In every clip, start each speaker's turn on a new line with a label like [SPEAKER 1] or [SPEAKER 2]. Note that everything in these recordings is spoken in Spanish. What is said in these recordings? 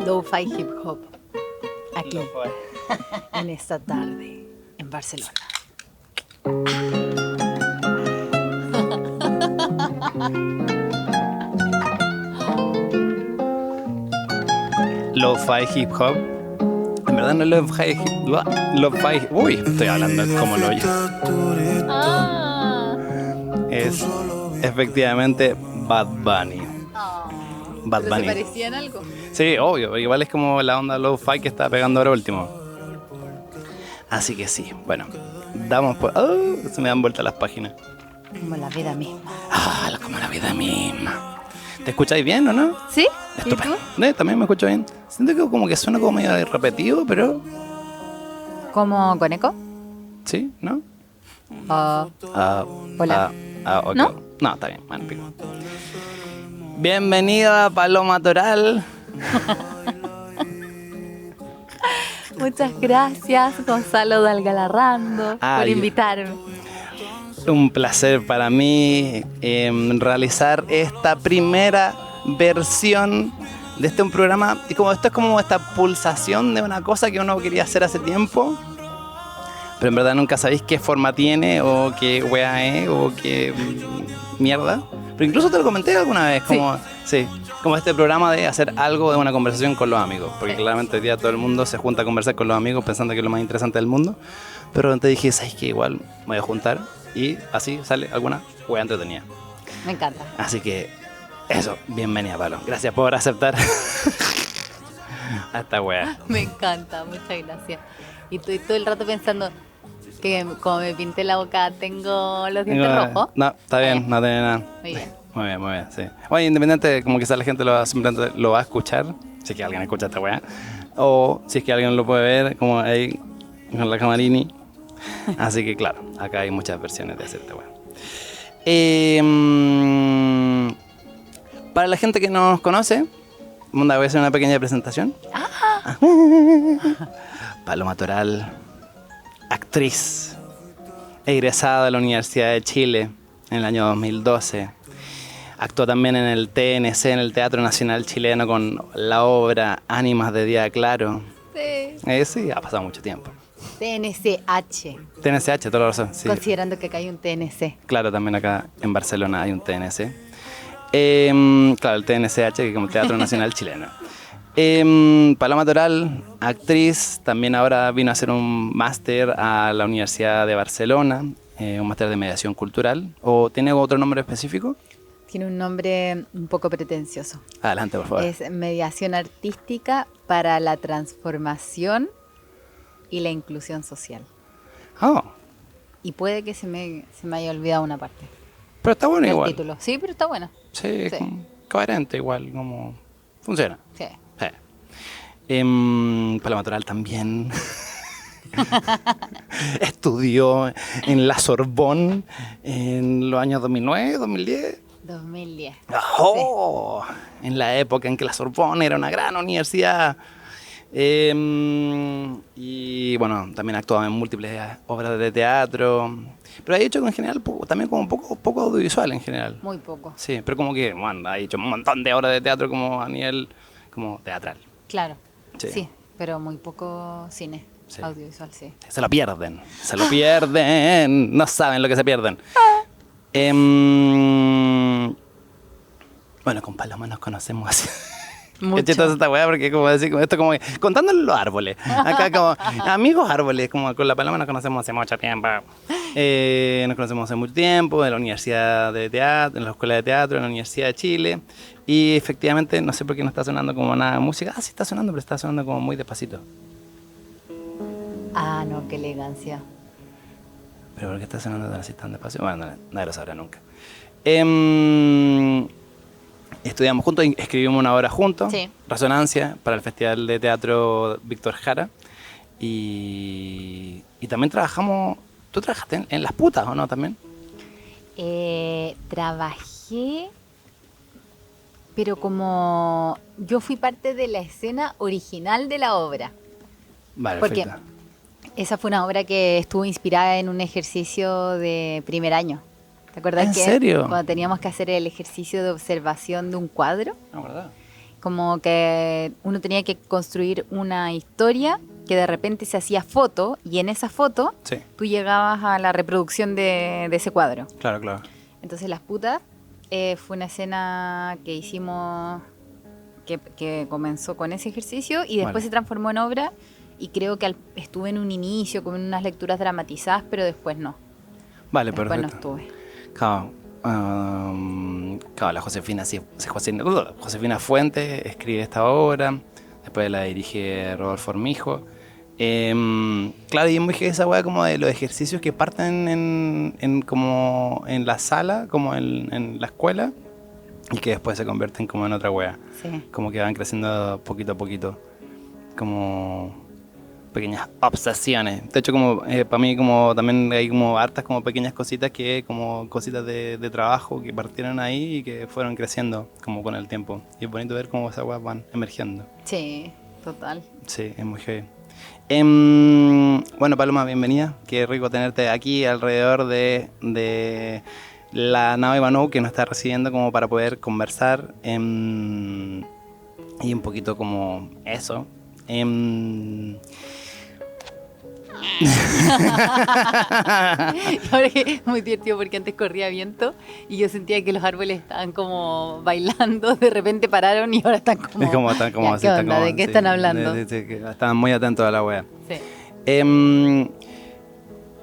[SPEAKER 1] Lo-fi hip hop. Aquí, en esta tarde, en Barcelona.
[SPEAKER 2] Lo-fi hip hop. En verdad no es lo-fi. Uy, estoy hablando como lo oye. Es efectivamente Bad Bunny. Bad
[SPEAKER 1] ¿Pero
[SPEAKER 2] Bunny.
[SPEAKER 1] se parecían algo?
[SPEAKER 2] Sí, obvio. Igual es como la onda lo-fi que está pegando ahora último. Así que sí, bueno. Damos por... Oh, se me dan vuelta las páginas.
[SPEAKER 1] Como la vida misma.
[SPEAKER 2] Ah, como la vida misma. ¿Te escucháis bien o no?
[SPEAKER 1] ¿Sí?
[SPEAKER 2] Estupendo.
[SPEAKER 1] ¿Y tú?
[SPEAKER 2] También me escucho bien. Siento que como que suena como medio repetido, pero...
[SPEAKER 1] ¿Cómo con eco?
[SPEAKER 2] ¿Sí? ¿No?
[SPEAKER 1] Hola.
[SPEAKER 2] Okay.
[SPEAKER 1] ¿No?
[SPEAKER 2] No, está bien. Bueno, pico. Bienvenido a Paloma Toral.
[SPEAKER 1] Muchas gracias, Gonzalo Dalgalarrando, por invitarme.
[SPEAKER 2] Un placer para mí realizar esta primera versión de un programa. Y como esto es como esta pulsación de una cosa que uno quería hacer hace tiempo, pero en verdad nunca sabéis qué forma tiene o qué wea es o qué mierda. Pero incluso te lo comenté alguna vez, como este programa de hacer algo de una conversación con los amigos. Porque claramente hoy día todo el mundo se junta a conversar con los amigos pensando que es lo más interesante del mundo. Pero te dije, ¿sabes qué? Igual me voy a juntar y así sale alguna wea entretenida.
[SPEAKER 1] Me encanta.
[SPEAKER 2] Así que eso, bienvenida, Palo. Gracias por aceptar a esta wea.
[SPEAKER 1] Me encanta, muchas gracias. Y estoy todo el rato pensando que como me pinté la boca tengo los dientes rojos.
[SPEAKER 2] No, está bien, no tiene nada.
[SPEAKER 1] Muy bien.
[SPEAKER 2] Muy bien, sí. Oye, independiente, como quizás la gente simplemente lo va a escuchar, si es que alguien escucha esta weá, o si es que alguien lo puede ver, como ahí con la camarini. Así que claro, acá hay muchas versiones de hacer esta weá. Para la gente que nos conoce, voy a hacer una pequeña presentación. Paloma Toral, actriz, egresada de la Universidad de Chile en el año 2012. Actuó también en el TNC, en el Teatro Nacional Chileno, con la obra Ánimas de Día Claro.
[SPEAKER 1] Sí.
[SPEAKER 2] Sí, ha pasado mucho tiempo.
[SPEAKER 1] TNCH.
[SPEAKER 2] TNCH, toda la razón. Sí.
[SPEAKER 1] Considerando que acá hay un TNC.
[SPEAKER 2] Claro, también acá en Barcelona hay un TNC. Claro, el TNCH, que es como Teatro Nacional Chileno. Paloma Toral, actriz, también ahora vino a hacer un máster a la Universidad de Barcelona, un máster de mediación cultural. ¿O tiene otro nombre específico?
[SPEAKER 1] Tiene un nombre un poco pretencioso.
[SPEAKER 2] Adelante, por favor.
[SPEAKER 1] Es Mediación Artística para la Transformación y la Inclusión Social.
[SPEAKER 2] Oh.
[SPEAKER 1] Y puede que se me haya olvidado una parte.
[SPEAKER 2] Pero está bueno igual.
[SPEAKER 1] El título. Sí, pero está bueno.
[SPEAKER 2] Sí,
[SPEAKER 1] Sí.
[SPEAKER 2] Coherente igual, como funciona.
[SPEAKER 1] Sí.
[SPEAKER 2] Paloma Toral también estudió en la Sorbonne en los años 2009, 2010.
[SPEAKER 1] 2010.
[SPEAKER 2] ¡Oh! Sí. En la época en que la Sorbonne era una gran universidad. Y bueno, también actuaba en múltiples obras de teatro. Pero ha hecho en general también como poco audiovisual en general.
[SPEAKER 1] Muy poco.
[SPEAKER 2] Sí, pero como que bueno, ha hecho un montón de obras de teatro como a nivel como teatral.
[SPEAKER 1] Claro.
[SPEAKER 2] Sí,
[SPEAKER 1] sí, pero muy poco cine.
[SPEAKER 2] Sí.
[SPEAKER 1] Audiovisual, sí.
[SPEAKER 2] Se lo pierden. No saben lo que se pierden. Bueno, con Paloma nos conocemos así.
[SPEAKER 1] Mucho.
[SPEAKER 2] Es chistosa esta weá porque como decir, esto como contándole los árboles. Acá como amigos árboles, como con la Paloma nos conocemos hace mucho tiempo. Nos conocemos hace mucho tiempo, en la Universidad de Teatro, en la Escuela de Teatro, en la Universidad de Chile. Y efectivamente, no sé por qué no está sonando como nada de música. Sí está sonando, pero está sonando como muy despacito.
[SPEAKER 1] Ah, no, qué elegancia.
[SPEAKER 2] ¿Pero por qué está sonando así tan despacio? Bueno, nadie lo sabrá nunca. Estudiamos juntos, escribimos una obra juntos,
[SPEAKER 1] sí.
[SPEAKER 2] Resonancia, para el Festival de Teatro Víctor Jara. Y también trabajamos... ¿Tú trabajaste en Las Putas o no también?
[SPEAKER 1] Trabajé, pero como yo fui parte de la escena original de la obra.
[SPEAKER 2] Vale,
[SPEAKER 1] porque
[SPEAKER 2] perfecto.
[SPEAKER 1] Esa fue una obra que estuvo inspirada en un ejercicio de primer año. ¿Te acuerdas?
[SPEAKER 2] ¿En serio?
[SPEAKER 1] Cuando teníamos que hacer el ejercicio de observación de un cuadro.
[SPEAKER 2] No, ¿verdad?
[SPEAKER 1] como que uno tenía que construir una historia que de repente se hacía foto y en esa foto
[SPEAKER 2] Sí,
[SPEAKER 1] tú llegabas a la reproducción de ese cuadro.
[SPEAKER 2] claro, claro.
[SPEAKER 1] Entonces Las Putas fue una escena que hicimos que comenzó con ese ejercicio y después
[SPEAKER 2] Vale.
[SPEAKER 1] se transformó en obra y creo que estuve en un inicio con unas lecturas dramatizadas, pero después no.
[SPEAKER 2] Vale,
[SPEAKER 1] Después no
[SPEAKER 2] perfecto.
[SPEAKER 1] estuve.
[SPEAKER 2] Claro, claro, la Josefina, sí, Josefina Fuentes escribe esta obra, después la dirige Rodolfo Armijo. Claro, y es muy heavy esa weá como de los ejercicios que parten como en la sala, como en la escuela, y que después se convierten como en otra weá.
[SPEAKER 1] Sí.
[SPEAKER 2] Como que van creciendo poquito a poquito, como pequeñas obsesiones. De hecho, como para mí como también hay como hartas como pequeñas cositas que como cositas de trabajo que partieron ahí y que fueron creciendo como con el tiempo. Y es bonito ver cómo esas weas van emergiendo.
[SPEAKER 1] Sí, total.
[SPEAKER 2] Sí, es muy heavy. Bueno, Paloma, bienvenida. Qué rico tenerte aquí alrededor de la nave Ivanov que nos está recibiendo como para poder conversar y un poquito como eso.
[SPEAKER 1] Y ahora que es muy divertido porque antes corría viento y yo sentía que los árboles estaban como bailando, de repente pararon y ahora están como...
[SPEAKER 2] Es como están como
[SPEAKER 1] Ya,
[SPEAKER 2] así,
[SPEAKER 1] ¿qué
[SPEAKER 2] están
[SPEAKER 1] onda?
[SPEAKER 2] como,
[SPEAKER 1] ¿De qué
[SPEAKER 2] sí,
[SPEAKER 1] están hablando?
[SPEAKER 2] que están muy atentos a la wea.
[SPEAKER 1] Sí.
[SPEAKER 2] Em,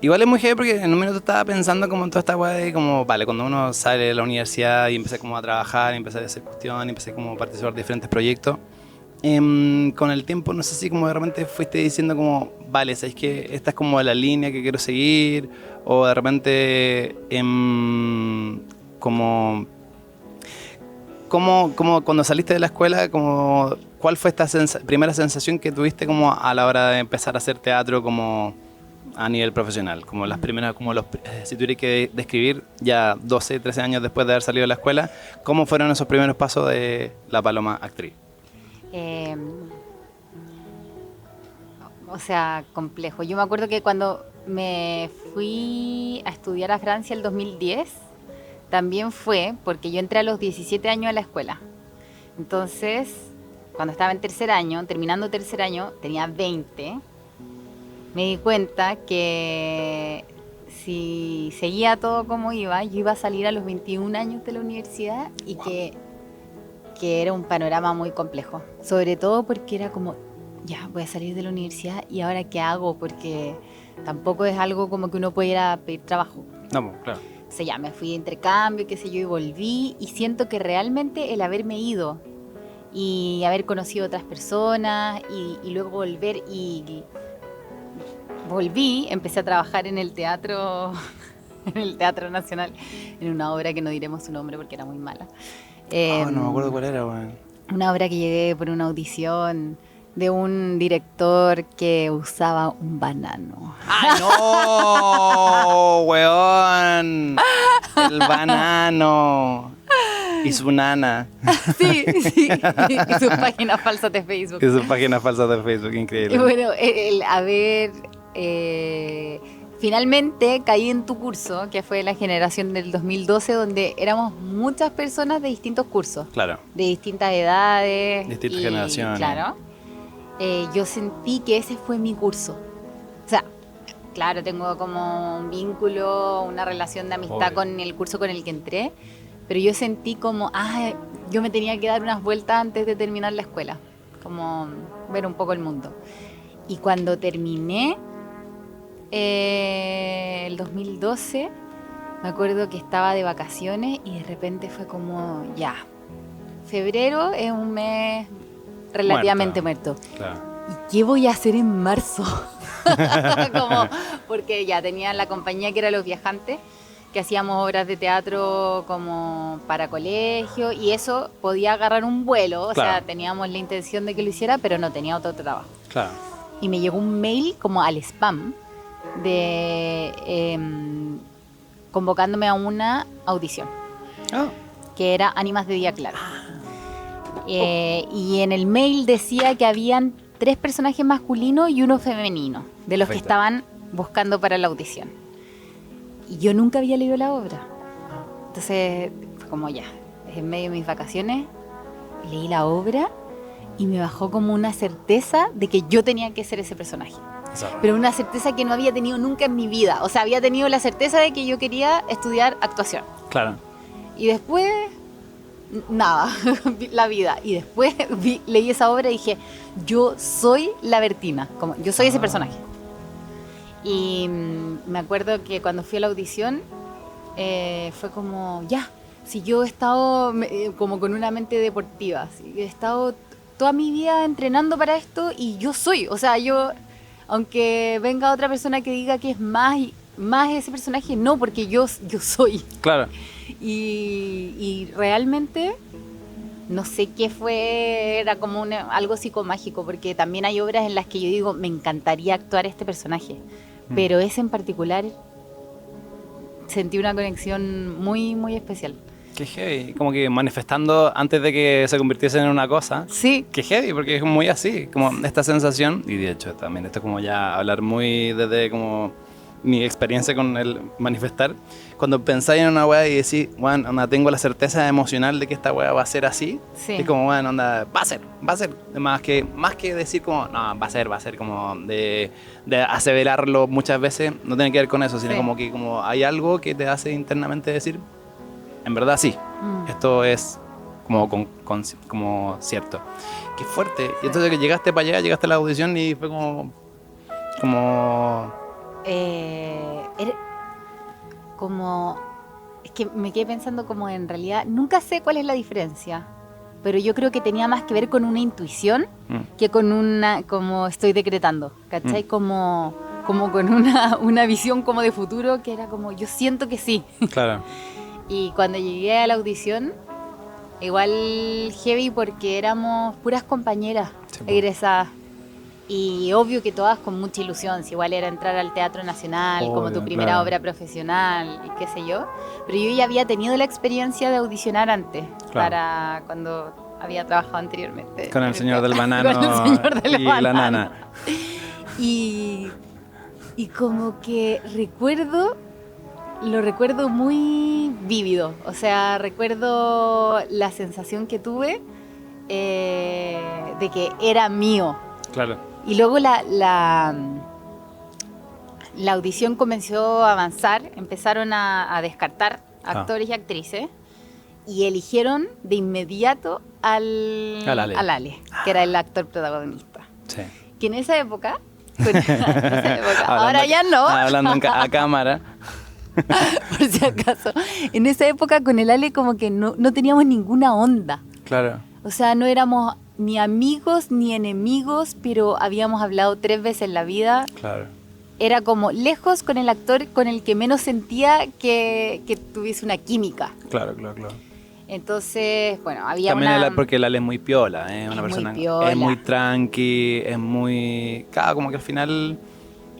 [SPEAKER 2] Igual es muy heavy porque en un minuto estaba pensando como en toda esta weá de como, vale, cuando uno sale de la universidad y empecé como a trabajar, y empecé a hacer cuestiones, y empecé como a participar de diferentes proyectos, con el tiempo no sé si como de repente fuiste diciendo como, vale, ¿sabes qué? Esta es como la línea que quiero seguir, o de repente como cuando saliste de la escuela, como, ¿cuál fue esta primera sensación que tuviste como a la hora de empezar a hacer teatro como a nivel profesional? Como las primeras, como si tuviera que describir ya 12, 13 años después de haber salido de la escuela, ¿cómo fueron esos primeros pasos de la Paloma actriz?
[SPEAKER 1] Eh, o sea, complejo. Yo me acuerdo que cuando me fui a estudiar a Francia el 2010, también fue porque yo entré a los 17 años a la escuela. Entonces, cuando estaba en tercer año, terminando tercer año, tenía 20, me di cuenta que si seguía todo como iba, yo iba a salir a los 21 años de la universidad y que era un panorama muy complejo. Sobre todo porque era como, ya, voy a salir de la universidad y ahora qué hago, porque tampoco es algo como que uno puede ir a pedir trabajo.
[SPEAKER 2] No, pues, claro.
[SPEAKER 1] O sea, ya me fui de intercambio, qué sé yo, y volví y siento que realmente el haberme ido y haber conocido otras personas y luego volver y volví, empecé a trabajar en el teatro, en el Teatro Nacional, en una obra que no diremos su nombre porque era muy mala.
[SPEAKER 2] No me acuerdo cuál era, weón.
[SPEAKER 1] Una obra que llegué por una audición de un director que usaba un banano.
[SPEAKER 2] ¡Ay, no! ¡Weón! El banano. Y su nana.
[SPEAKER 1] Sí, sí. Y sus páginas falsas de Facebook.
[SPEAKER 2] Y sus páginas falsas de Facebook,
[SPEAKER 1] Y
[SPEAKER 2] increíble.
[SPEAKER 1] bueno, el haber finalmente caí en tu curso, que fue la generación del 2012, donde éramos muchas personas de distintos cursos,
[SPEAKER 2] Claro.
[SPEAKER 1] de distintas edades.
[SPEAKER 2] Distintas
[SPEAKER 1] y,
[SPEAKER 2] generaciones.
[SPEAKER 1] Claro. Yo sentí que ese fue mi curso. O sea, claro, tengo como un vínculo, una relación de amistad
[SPEAKER 2] Obvio.
[SPEAKER 1] con el curso con el que entré, pero yo sentí como, yo me tenía que dar unas vueltas antes de terminar la escuela, como ver un poco el mundo. Y cuando terminé el 2012, me acuerdo que estaba de vacaciones y de repente fue como, ya, febrero es un mes relativamente muerto.
[SPEAKER 2] Claro.
[SPEAKER 1] ¿Y qué voy a hacer en marzo? Como, porque ya tenía la compañía que era Los Viajantes, que hacíamos obras de teatro como para colegio y eso podía agarrar un vuelo, o sea,
[SPEAKER 2] Claro.
[SPEAKER 1] teníamos la intención de que lo hiciera, pero no tenía otro trabajo.
[SPEAKER 2] Claro.
[SPEAKER 1] Y me llegó un mail como al spam de convocándome a una audición,
[SPEAKER 2] Ah,
[SPEAKER 1] que era Ánimas de Día Claro. Y en el mail decía que habían 3 personajes masculinos y uno femenino, de los que
[SPEAKER 2] Perfecto.
[SPEAKER 1] estaban buscando para la audición. Y yo nunca había leído la obra. Entonces, fue como ya, en medio de mis vacaciones, leí la obra y me bajó como una certeza de que yo tenía que ser ese personaje. Pero una certeza que no había tenido nunca en mi vida. O sea, había tenido la certeza de que yo quería estudiar actuación.
[SPEAKER 2] Claro.
[SPEAKER 1] Y después, nada, la vida. Y después leí esa obra y dije, yo soy la Bertina, como, yo soy ese personaje. Y me acuerdo que cuando fui a la audición, fue como, ya, si yo he estado como con una mente deportiva, ¿sí? He estado toda mi vida entrenando para esto y yo soy, o sea, yo, aunque venga otra persona que diga que es más ese personaje, no, porque yo soy.
[SPEAKER 2] Claro.
[SPEAKER 1] Y realmente, no sé qué fue, era como algo psicomágico, porque también hay obras en las que yo digo, me encantaría actuar este personaje, pero ese en particular sentí una conexión muy, muy especial.
[SPEAKER 2] Qué heavy, como que manifestando antes de que se convirtiese en una cosa.
[SPEAKER 1] Sí.
[SPEAKER 2] Qué heavy, porque es muy así, como esta sensación, y de hecho también esto es como ya hablar muy desde como mi experiencia con el manifestar. Cuando pensáis en una weá y decís, bueno, onda, tengo la certeza emocional de que esta weá va a ser así,
[SPEAKER 1] Sí.
[SPEAKER 2] es como, bueno, onda, va a ser. Más que decir como, no, va a ser como de aseverarlo muchas veces, no tiene que ver con eso, sino
[SPEAKER 1] Sí.
[SPEAKER 2] como que como hay algo que te hace internamente decir, en verdad sí, esto es como cierto. Qué fuerte. Y entonces que llegaste para allá, llegaste a la audición y fue como
[SPEAKER 1] es que me quedé pensando como en realidad, nunca sé cuál es la diferencia, pero yo creo que tenía más que ver con una intuición que con una, como estoy decretando, ¿cachai? Como con una visión como de futuro que era como, yo siento que sí.
[SPEAKER 2] Claro.
[SPEAKER 1] Y cuando llegué a la audición, igual heavy porque éramos puras compañeras egresadas. Y obvio que todas con mucha ilusión, si igual era entrar al Teatro Nacional,
[SPEAKER 2] obvio,
[SPEAKER 1] como tu primera
[SPEAKER 2] claro.
[SPEAKER 1] obra profesional y qué sé yo. Pero yo ya había tenido la experiencia de audicionar antes,
[SPEAKER 2] Claro.
[SPEAKER 1] para cuando había trabajado anteriormente.
[SPEAKER 2] Con el señor del banano
[SPEAKER 1] Con el señor del
[SPEAKER 2] y
[SPEAKER 1] banano.
[SPEAKER 2] la nana.
[SPEAKER 1] Y como que lo recuerdo muy vívido. O sea, recuerdo la sensación que tuve de que era mío.
[SPEAKER 2] Claro.
[SPEAKER 1] Y luego la audición comenzó a avanzar, empezaron a descartar actores y actrices y eligieron de inmediato al Ale, que era el actor protagonista.
[SPEAKER 2] Sí.
[SPEAKER 1] Que en esa época, ahora ya no.
[SPEAKER 2] Hablando a cámara.
[SPEAKER 1] Por si acaso, en esa época con el Ale como que no teníamos ninguna onda.
[SPEAKER 2] Claro.
[SPEAKER 1] O sea, no éramos ni amigos ni enemigos, pero habíamos hablado 3 veces en la vida.
[SPEAKER 2] Claro.
[SPEAKER 1] Era como lejos con el actor con el que menos sentía que tuviese una química.
[SPEAKER 2] Claro.
[SPEAKER 1] Entonces, bueno, había
[SPEAKER 2] también porque el Ale es muy piola, una
[SPEAKER 1] muy
[SPEAKER 2] persona
[SPEAKER 1] piola.
[SPEAKER 2] es muy tranqui, es muy... Claro, como que al final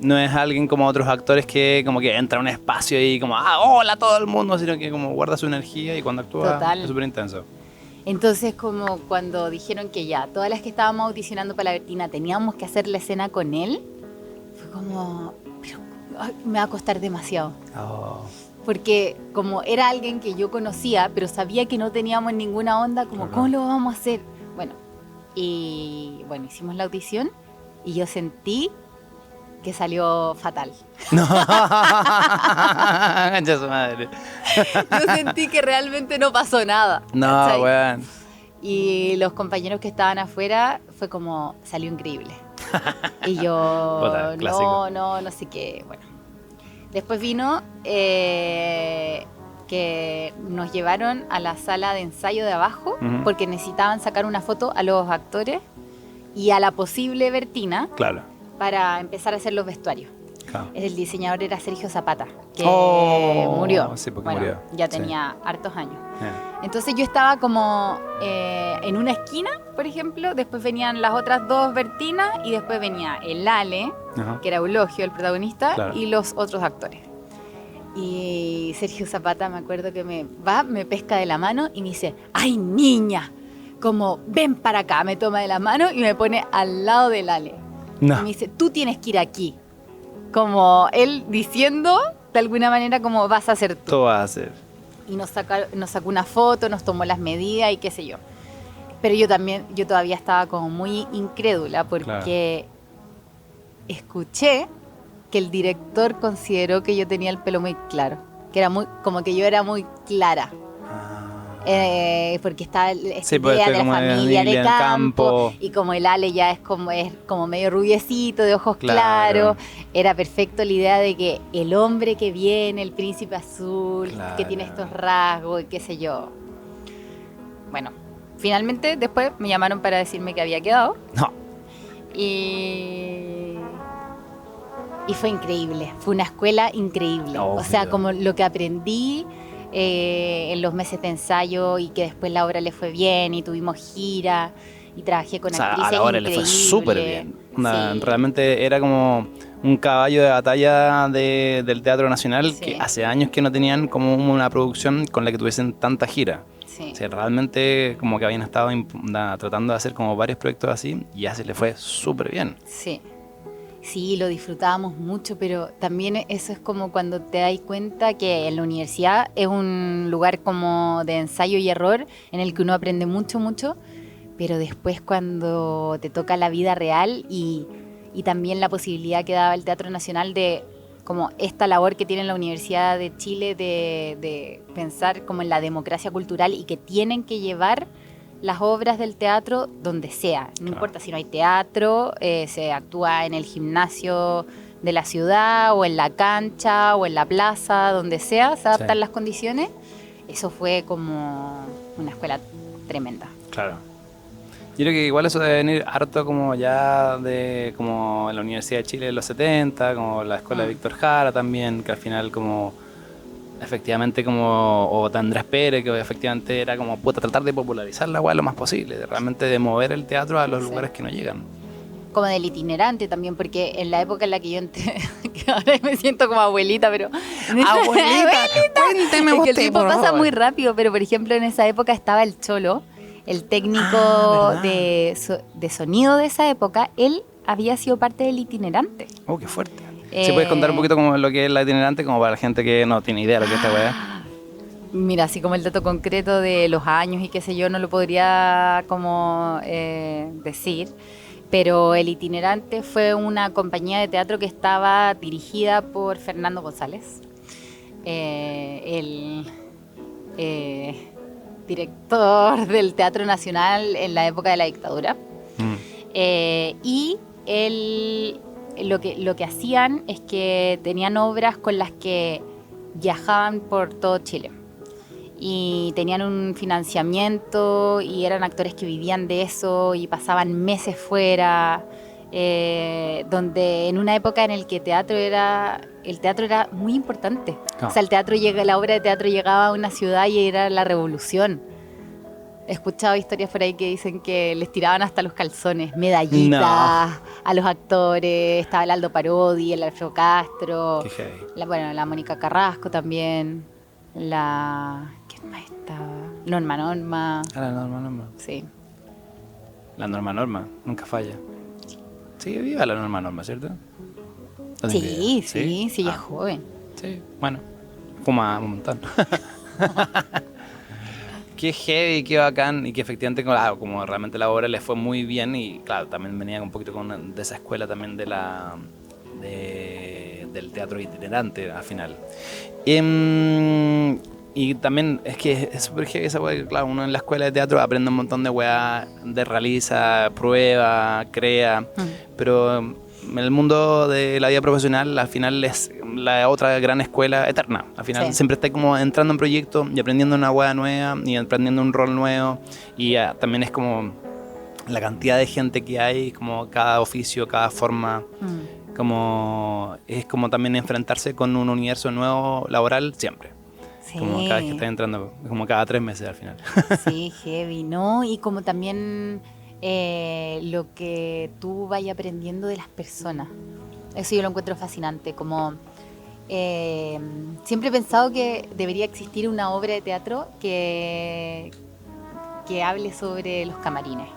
[SPEAKER 2] no es alguien como otros actores que como que entra a un espacio y como, hola a todo el mundo, sino que como guarda su energía y cuando actúa
[SPEAKER 1] Total.
[SPEAKER 2] es súper intenso.
[SPEAKER 1] Entonces, como cuando dijeron que ya, todas las que estábamos audicionando para la Bertina teníamos que hacer la escena con él, fue como, pero me va a costar demasiado.
[SPEAKER 2] Oh.
[SPEAKER 1] Porque como era alguien que yo conocía, pero sabía que no teníamos ninguna onda, como, ¿cómo lo vamos a hacer? Bueno, hicimos la audición y yo sentí que salió fatal.
[SPEAKER 2] No, gancha su madre.
[SPEAKER 1] Yo sentí que realmente no pasó nada.
[SPEAKER 2] No,
[SPEAKER 1] ¿cachai?
[SPEAKER 2] weón.
[SPEAKER 1] Y los compañeros que estaban afuera fue como, salió increíble. Y yo,
[SPEAKER 2] Puta, clásico.
[SPEAKER 1] no sé qué. Bueno, después vino que nos llevaron a la sala de ensayo de abajo porque necesitaban sacar una foto a los actores y a la posible Bertina.
[SPEAKER 2] Claro.
[SPEAKER 1] Para empezar a hacer los vestuarios.
[SPEAKER 2] Claro.
[SPEAKER 1] El diseñador era Sergio Zapata, que murió.
[SPEAKER 2] Sí, porque
[SPEAKER 1] bueno,
[SPEAKER 2] murió.
[SPEAKER 1] ya tenía hartos años.
[SPEAKER 2] Yeah.
[SPEAKER 1] Entonces yo estaba como en una esquina, por ejemplo, después venían las otras 2 Bertinas y después venía el Ale, que era Eulogio, el protagonista, claro, y los otros actores. Y Sergio Zapata, me acuerdo que me pesca de la mano y me dice, ¡ay, niña! Como, ven para acá, me toma de la mano y me pone al lado del Ale. No. Y me dice, tú tienes que ir aquí. Como él diciendo, de alguna manera, como vas a hacer tú.
[SPEAKER 2] Tú vas a hacer.
[SPEAKER 1] Y nos sacó una foto, nos tomó las medidas y qué sé yo. Pero yo todavía estaba como muy incrédula porque escuché que el director consideró que yo tenía el pelo muy claro, que era como que yo era muy clara. Porque está esta idea de la familia de campo, y como el Ale ya es como medio rubiecito, de ojos claros, era perfecto la idea de que el hombre que viene, el príncipe azul, que tiene estos rasgos y qué sé yo. Bueno, finalmente después me llamaron para decirme que había quedado.
[SPEAKER 2] No.
[SPEAKER 1] Y fue increíble, fue una escuela increíble. O sea, como lo que aprendí en los meses de ensayo y que después la obra le fue bien y tuvimos gira y trabajé con actrices
[SPEAKER 2] a la obra le fue súper bien. Realmente era como un caballo de batalla del Teatro Nacional, que hace años que no tenían como una producción con la que tuviesen tanta gira. O sea, realmente como que habían estado tratando de hacer como varios proyectos así y ya se le fue súper bien.
[SPEAKER 1] Sí, lo disfrutábamos mucho, pero también eso es como cuando te das cuenta que en la universidad es un lugar como de ensayo y error en el que uno aprende mucho, mucho, pero después cuando te toca la vida real y también la posibilidad que daba el Teatro Nacional de como esta labor que tiene la Universidad de Chile de pensar como en la democracia cultural y que tienen que llevar las obras del teatro donde sea, no importa si no hay teatro, se actúa en el gimnasio de la ciudad o en la cancha o en la plaza, donde sea, se adaptan las condiciones. Eso fue como una escuela tremenda.
[SPEAKER 2] Claro. Yo creo que igual eso debe venir harto como ya de como en la Universidad de Chile de los 70, como la escuela de Víctor Jara también, que al final como efectivamente como, o de Andrés Pérez, que efectivamente era como tratar de popularizar la weá lo más posible, de realmente de mover el teatro a los lugares que no llegan.
[SPEAKER 1] Como del itinerante también, porque en la época en la que yo entré, que ahora me siento como abuelita, pero...
[SPEAKER 2] ¡Abuelita! Cuénteme usted,
[SPEAKER 1] el tiempo pasa muy rápido, pero por ejemplo en esa época estaba el Cholo, el técnico de sonido de esa época, él había sido parte del itinerante.
[SPEAKER 2] ¡Oh, qué fuerte! ¿Sí puedes contar un poquito como lo que es la itinerante, como para la gente que no tiene idea de lo que es esta weá?
[SPEAKER 1] Mira, así como el dato concreto de los años y qué sé yo, no lo podría como decir, pero el itinerante fue una compañía de teatro que estaba dirigida por Fernando González, el director del Teatro Nacional en la época de la dictadura. Y él... Lo que hacían es que tenían obras con las que viajaban por todo Chile y tenían un financiamiento y eran actores que vivían de eso y pasaban meses fuera, donde en una época en la que el teatro era muy importante. O sea, la obra de teatro llegaba a una ciudad y era la revolución. He escuchado historias por ahí que dicen que les tiraban hasta los calzones, medallitas a los actores. Estaba el Aldo Parodi, el Alfredo Castro, la Mónica Carrasco también, ¿quién más estaba? Norma.
[SPEAKER 2] La Norma.
[SPEAKER 1] Sí.
[SPEAKER 2] La Norma, nunca falla. Sigue viva la Norma, ¿cierto?
[SPEAKER 1] Sí, ella es joven.
[SPEAKER 2] Sí, bueno, fuma un montón. Qué heavy, qué bacán, y que efectivamente como realmente la obra les fue muy bien, y claro, también venía un poquito de esa escuela también del teatro itinerante al final. Y también es que es súper heavy esa weá, claro, uno en la escuela de teatro aprende un montón de weá, realiza, prueba, crea, pero en el mundo de la vida profesional al final es la otra gran escuela eterna. Al final siempre está como entrando en proyectos y aprendiendo una hueá nueva y aprendiendo un rol nuevo, y también es como la cantidad de gente que hay, como cada oficio, cada forma, como es como también enfrentarse con un universo nuevo laboral siempre. Como cada vez que estás entrando, como cada 3 meses al final.
[SPEAKER 1] Sí, heavy, ¿no? Y como también lo que tú vayas aprendiendo de las personas. Eso yo lo encuentro fascinante. Como siempre he pensado que debería existir una obra de teatro que hable sobre los camarines.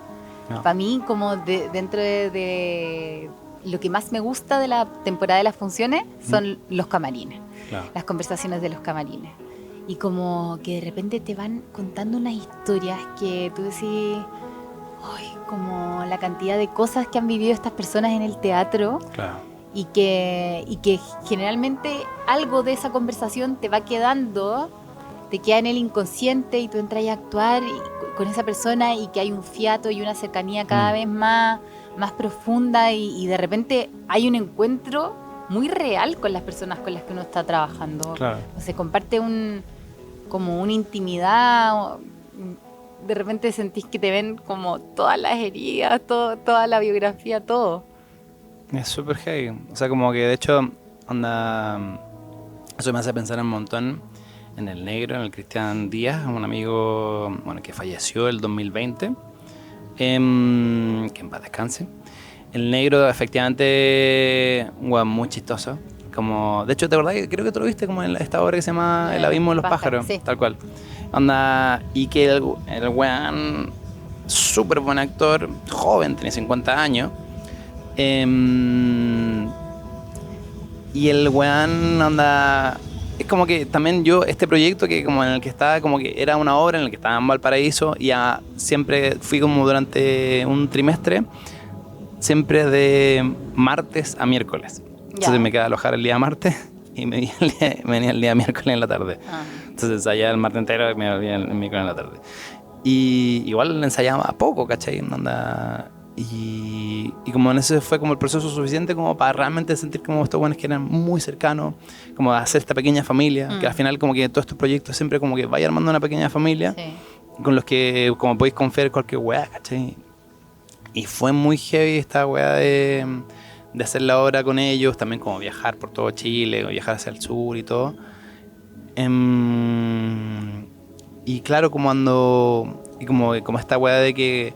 [SPEAKER 1] Para mí, como dentro de lo que más me gusta de la temporada de las funciones son los camarines, las conversaciones de los camarines. Y como que de repente te van contando unas historias que tú decís, como la cantidad de cosas que han vivido estas personas en el teatro.
[SPEAKER 2] Claro.
[SPEAKER 1] Y que generalmente algo de esa conversación te va quedando, te queda en el inconsciente y tú entras a actuar con esa persona y que hay un fiato y una cercanía cada vez más profunda y de repente hay un encuentro muy real con las personas con las que uno está trabajando.
[SPEAKER 2] Claro.
[SPEAKER 1] Se comparte como una intimidad, de repente sentís que te ven como todas las heridas, toda la biografía, todo.
[SPEAKER 2] Es súper heavy. O sea, como que de hecho, eso me hace pensar un montón en el negro, en el Cristian Díaz, un amigo, bueno, que falleció el 2020, que en paz descanse. El negro, efectivamente, bueno, muy chistoso. Como, de hecho, ¿te acordás? Creo que tú lo viste como en esta obra que se llama El abismo de los pájaros,
[SPEAKER 1] sí.
[SPEAKER 2] tal cual. Y que el weón, súper buen actor, joven, tenía 50 años. Y el weón es como que también yo, este proyecto que como en el que estaba, como que era una obra en la que estaba en Valparaíso y siempre fui como durante un trimestre, siempre de martes a miércoles. Entonces me quedaba a alojar el día martes y me venía el día miércoles en la tarde. Entonces allá el martes entero y me volvía el miércoles en la tarde. Y igual ensayaba poco, ¿cachai? Y como en ese fue como el proceso suficiente como para realmente sentir como estos buenos que eran muy cercanos, como hacer esta pequeña familia, que al final como que todos estos proyectos siempre como que vaya armando una pequeña familia, con los que como podéis confiar cualquier weá, ¿cachai? Y fue muy heavy esta weá de hacer la obra con ellos, también como viajar por todo Chile, viajar hacia el sur y todo. Y claro, como esta weá de que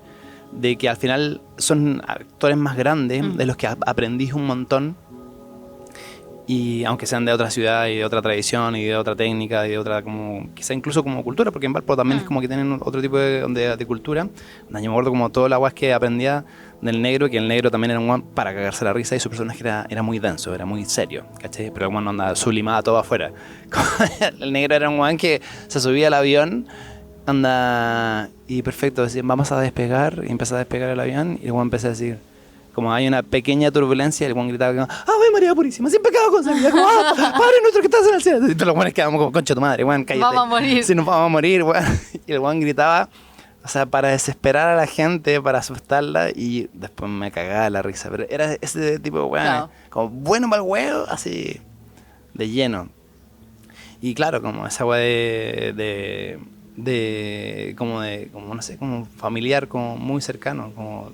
[SPEAKER 2] al final son actores más grandes, de los que aprendís un montón, y aunque sean de otra ciudad y de otra tradición y de otra técnica y de otra, como quizá incluso como cultura, porque en Valpo también es como que tienen otro tipo de cultura. Yo me acuerdo como todo la guas que aprendía del negro, que el negro también era un guan para cagarse la risa y su personaje era muy denso, era muy serio, ¿cachai? Pero el guan andaba sublimada todo afuera. El negro era un guan que se subía al avión, y perfecto, decían, vamos a despegar, y empezó a despegar el avión, y el guan empezó a decir, como hay una pequeña turbulencia, el guan gritaba como, ¡Ave María Purísima, sin pecado concebida! Como, ¡Padre nuestro que estás en el cielo! Y todos los guanes quedamos como, concha tu madre, guan, cállate.
[SPEAKER 1] Vamos a morir.
[SPEAKER 2] Sí, nos vamos a morir, guan. Y el guan gritaba, o sea, para desesperar a la gente, para asustarla, y después me cagaba la risa. Pero era ese tipo de guanes,
[SPEAKER 1] Claro.
[SPEAKER 2] como bueno para el huevo, así, de lleno. Y claro, como esa guay como no sé, como familiar, como muy cercano, como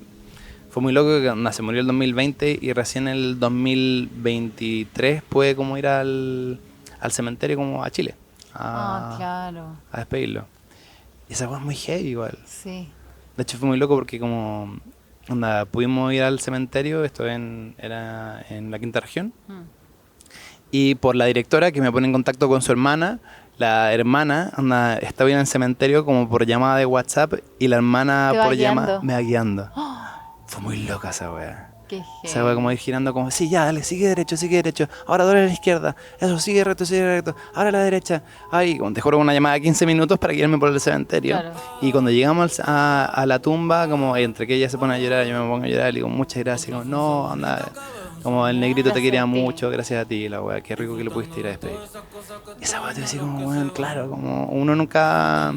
[SPEAKER 2] fue muy loco que se murió el 2020 y recién el 2023 pude como ir al cementerio como a Chile
[SPEAKER 1] Claro.
[SPEAKER 2] a despedirlo. Y esa fue muy heavy igual.
[SPEAKER 1] Sí.
[SPEAKER 2] De hecho fue muy loco porque como pudimos ir al cementerio, esto era en la quinta región, y por la directora que me pone en contacto con su hermana. La hermana estaba en el cementerio como por llamada de WhatsApp y la hermana por llamada me va guiando. Fue muy loca esa wea.
[SPEAKER 1] Qué
[SPEAKER 2] Esa wea como ir girando como, sí, ya, dale, sigue derecho. Ahora doble a la izquierda. Eso, sigue recto. Ahora a la derecha. Ay, te juro una llamada de 15 minutos para guiarme por el cementerio.
[SPEAKER 1] Claro.
[SPEAKER 2] Y cuando llegamos a la tumba, como entre que ella se pone a llorar, yo me pongo a llorar, le digo, muchas gracias. Como, no, como el negrito te quería mucho, gracias a ti, la wea, qué rico que le pudiste ir a despedir. Esa wea te decía como, bueno, claro, como uno nunca,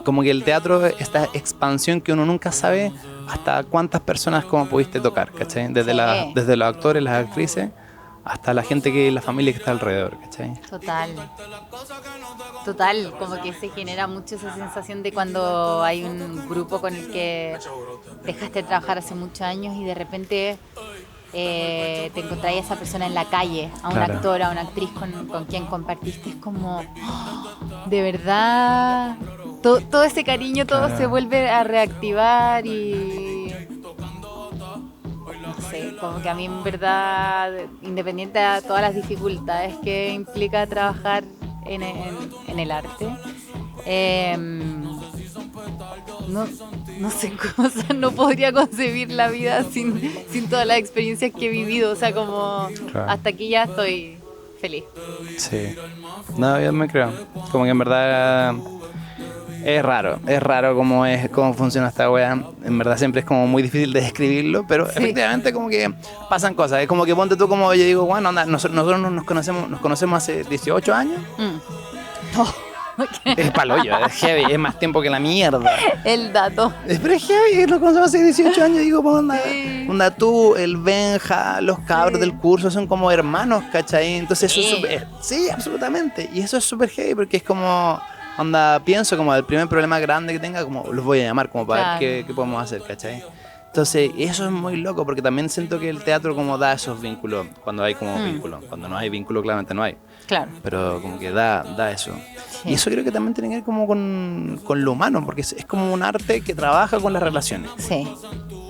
[SPEAKER 2] como que el teatro, esta expansión que uno nunca sabe hasta cuántas personas como pudiste tocar, ¿cachai? Desde los actores, las actrices, hasta la gente la familia que está alrededor, ¿cachai?
[SPEAKER 1] Total, como que se genera mucho esa sensación de cuando hay un grupo con el que dejaste de trabajar hace muchos años y de repente te encontráis a esa persona en la calle, a un actor, a una actriz con quien compartiste, es como, de verdad, todo ese cariño, todo se vuelve a reactivar y no sé, como que a mí en verdad, independiente de todas las dificultades que implica trabajar en el arte, no sé, no podría concebir la vida sin todas las experiencias que he vivido, o sea, como hasta aquí ya estoy feliz.
[SPEAKER 2] Sí, no, yo me creo, como que en verdad Es raro cómo funciona esta wea. En verdad siempre es como muy difícil de describirlo, pero
[SPEAKER 1] Sí.
[SPEAKER 2] efectivamente como que pasan cosas. Es como que ponte tú como yo digo, bueno, anda, nosotros nos conocemos hace 18 años. Es paloyo, es heavy, es más tiempo que la mierda.
[SPEAKER 1] El dato.
[SPEAKER 2] Pero es heavy, nos conocemos hace 18 años. Digo, pues,
[SPEAKER 1] Sí.
[SPEAKER 2] onda tú, el Benja, los cabros del curso son como hermanos, ¿cachai? Entonces eso es
[SPEAKER 1] Sí.
[SPEAKER 2] súper... Sí, absolutamente. Y eso es súper heavy porque es como... Onda, pienso como el primer problema grande que tenga, como los voy a llamar como para ver qué podemos hacer, ¿cachai? Entonces, eso es muy loco porque también siento que el teatro como da esos vínculos, cuando hay como vínculos. Cuando no hay vínculo, claramente no hay.
[SPEAKER 1] Claro.
[SPEAKER 2] Pero como que da eso.
[SPEAKER 1] Sí.
[SPEAKER 2] Y eso creo que también tiene que ver como con lo humano, porque es como un arte que trabaja con las relaciones,
[SPEAKER 1] Sí,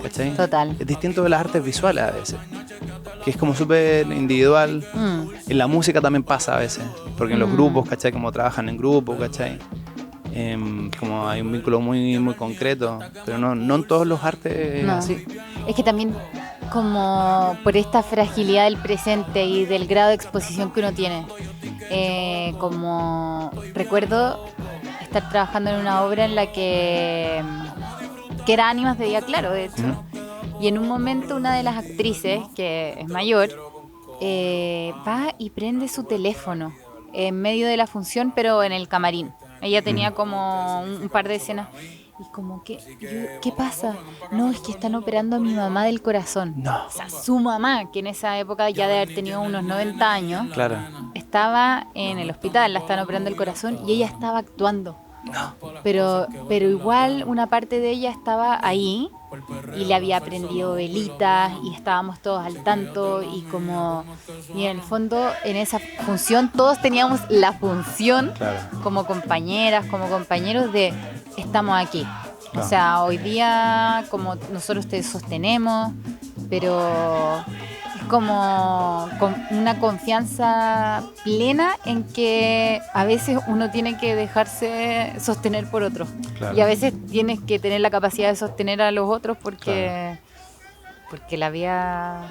[SPEAKER 2] ¿cachai?
[SPEAKER 1] total.
[SPEAKER 2] Es distinto de las artes visuales a veces, que es como súper individual. En la música también pasa a veces, porque en los grupos, ¿cachai? Como trabajan en grupo, ¿cachai? Como hay un vínculo muy, muy concreto, pero no en todos los artes es
[SPEAKER 1] No.
[SPEAKER 2] así.
[SPEAKER 1] Es que también como por esta fragilidad del presente y del grado de exposición que uno tiene. Como recuerdo estar trabajando en una obra en la que era Ánimas de Día Claro, de hecho. Y en un momento una de las actrices, que es mayor, va y prende su teléfono en medio de la función, pero en el camarín. Ella tenía como un par de escenas. Y como que, ¿qué pasa? No, es que están operando a mi mamá del corazón.
[SPEAKER 2] No.
[SPEAKER 1] O sea, su mamá, que en esa época ya de haber tenido unos 90 años,
[SPEAKER 2] Claro.
[SPEAKER 1] estaba en el hospital, la estaban operando el corazón y ella estaba actuando. Pero igual una parte de ella estaba ahí y le había prendido velitas y estábamos todos al tanto y en el fondo en esa función todos teníamos la función
[SPEAKER 2] Claro.
[SPEAKER 1] como compañeras, como compañeros de estamos aquí.
[SPEAKER 2] Claro.
[SPEAKER 1] O sea, hoy día como nosotros te sostenemos, pero es como con una confianza plena en que a veces uno tiene que dejarse sostener por otros.
[SPEAKER 2] Claro.
[SPEAKER 1] Y a veces tienes que tener la capacidad de sostener a los otros porque la vida...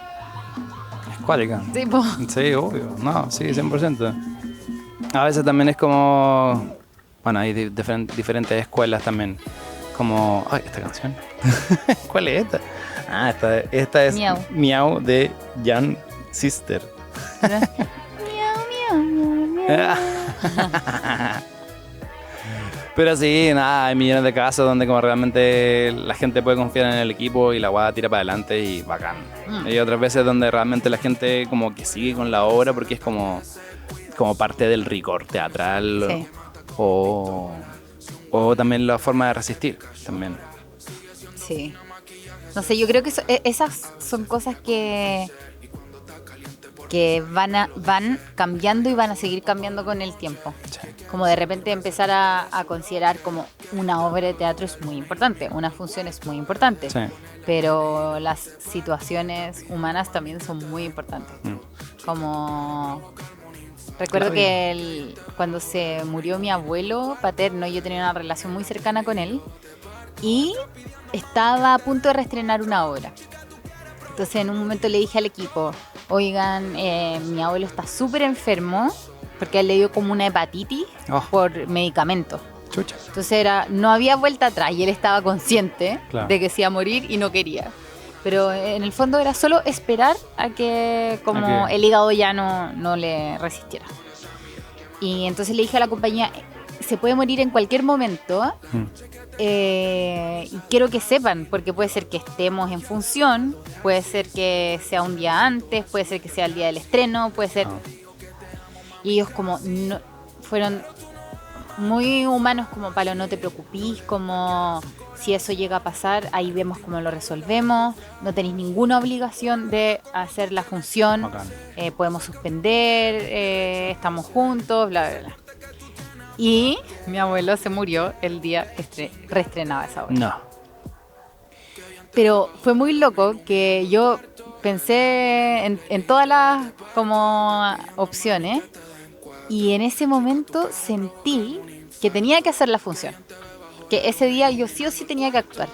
[SPEAKER 2] Es cuática.
[SPEAKER 1] Sí, po.
[SPEAKER 2] Sí, obvio. No, sí, 100%. A veces también es como... Bueno, hay diferentes escuelas también. Como... Ay, esta canción. ¿Cuál es esta? Ah, esta es
[SPEAKER 1] Miau.
[SPEAKER 2] Miau de Jan Sister.
[SPEAKER 1] Miau, miau, miau, miau.
[SPEAKER 2] Pero sí, nada, hay millones de casos donde como realmente la gente puede confiar en el equipo y la guada tira para adelante y bacán. Hay otras veces donde realmente la gente como que sigue con la obra porque es como parte del rigor teatral.
[SPEAKER 1] Sí.
[SPEAKER 2] O también la forma de resistir también.
[SPEAKER 1] Sí. No sé, yo creo que esas son cosas que van cambiando y van a seguir cambiando con el tiempo.
[SPEAKER 2] Sí.
[SPEAKER 1] Como de repente empezar a considerar como una obra de teatro es muy importante, una función es muy importante,
[SPEAKER 2] Sí.
[SPEAKER 1] pero las situaciones humanas también son muy importantes. Como... Recuerdo
[SPEAKER 2] Claro.
[SPEAKER 1] que cuando se murió mi abuelo paterno, yo tenía una relación muy cercana con él y estaba a punto de reestrenar una obra. Entonces en un momento le dije al equipo, oigan, mi abuelo está súper enfermo porque a él le dio como una hepatitis
[SPEAKER 2] Oh.
[SPEAKER 1] por medicamento.
[SPEAKER 2] Chucha.
[SPEAKER 1] Entonces no había vuelta atrás y él estaba consciente
[SPEAKER 2] Claro.
[SPEAKER 1] de que se iba a morir y no quería. Pero en el fondo era solo esperar a que como
[SPEAKER 2] Ok.
[SPEAKER 1] el hígado ya no le resistiera. Y entonces le dije a la compañía, se puede morir en cualquier momento. Y quiero que sepan, porque puede ser que estemos en función, puede ser que sea un día antes, puede ser que sea el día del estreno, puede ser... Y ellos como no, fueron muy humanos, como Palo, no te preocupes, como si eso llega a pasar, ahí vemos cómo lo resolvemos, no tenéis ninguna obligación de hacer la función,
[SPEAKER 2] Bacán.
[SPEAKER 1] podemos suspender, estamos juntos, bla, bla, bla. Y mi abuelo se murió el día que reestrenaba esa obra.
[SPEAKER 2] No.
[SPEAKER 1] Pero fue muy loco que yo pensé en todas las como opciones y en ese momento sentí que tenía que hacer la función. Que ese día yo sí o sí tenía que actuar.